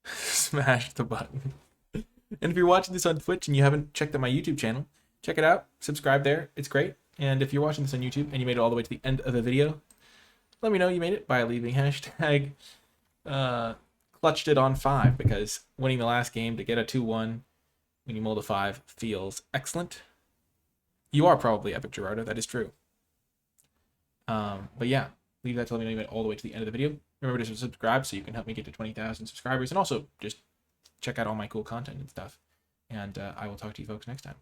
Smash the button. And if you're watching this on Twitch and you haven't checked out my YouTube channel, check it out. Subscribe there. It's great. And if you're watching this on YouTube and you made it all the way to the end of the video, let me know you made it by leaving hashtag clutched it on 5, because winning the last game to get a 2-1 when you mull to 5 feels excellent. You are probably Epic Gerardo. That is true. But yeah, leave that to let me know you made it all the way to the end of the video. Remember to subscribe so you can help me get to 20,000 subscribers, and also just check out all my cool content and stuff. And I will talk to you folks next time.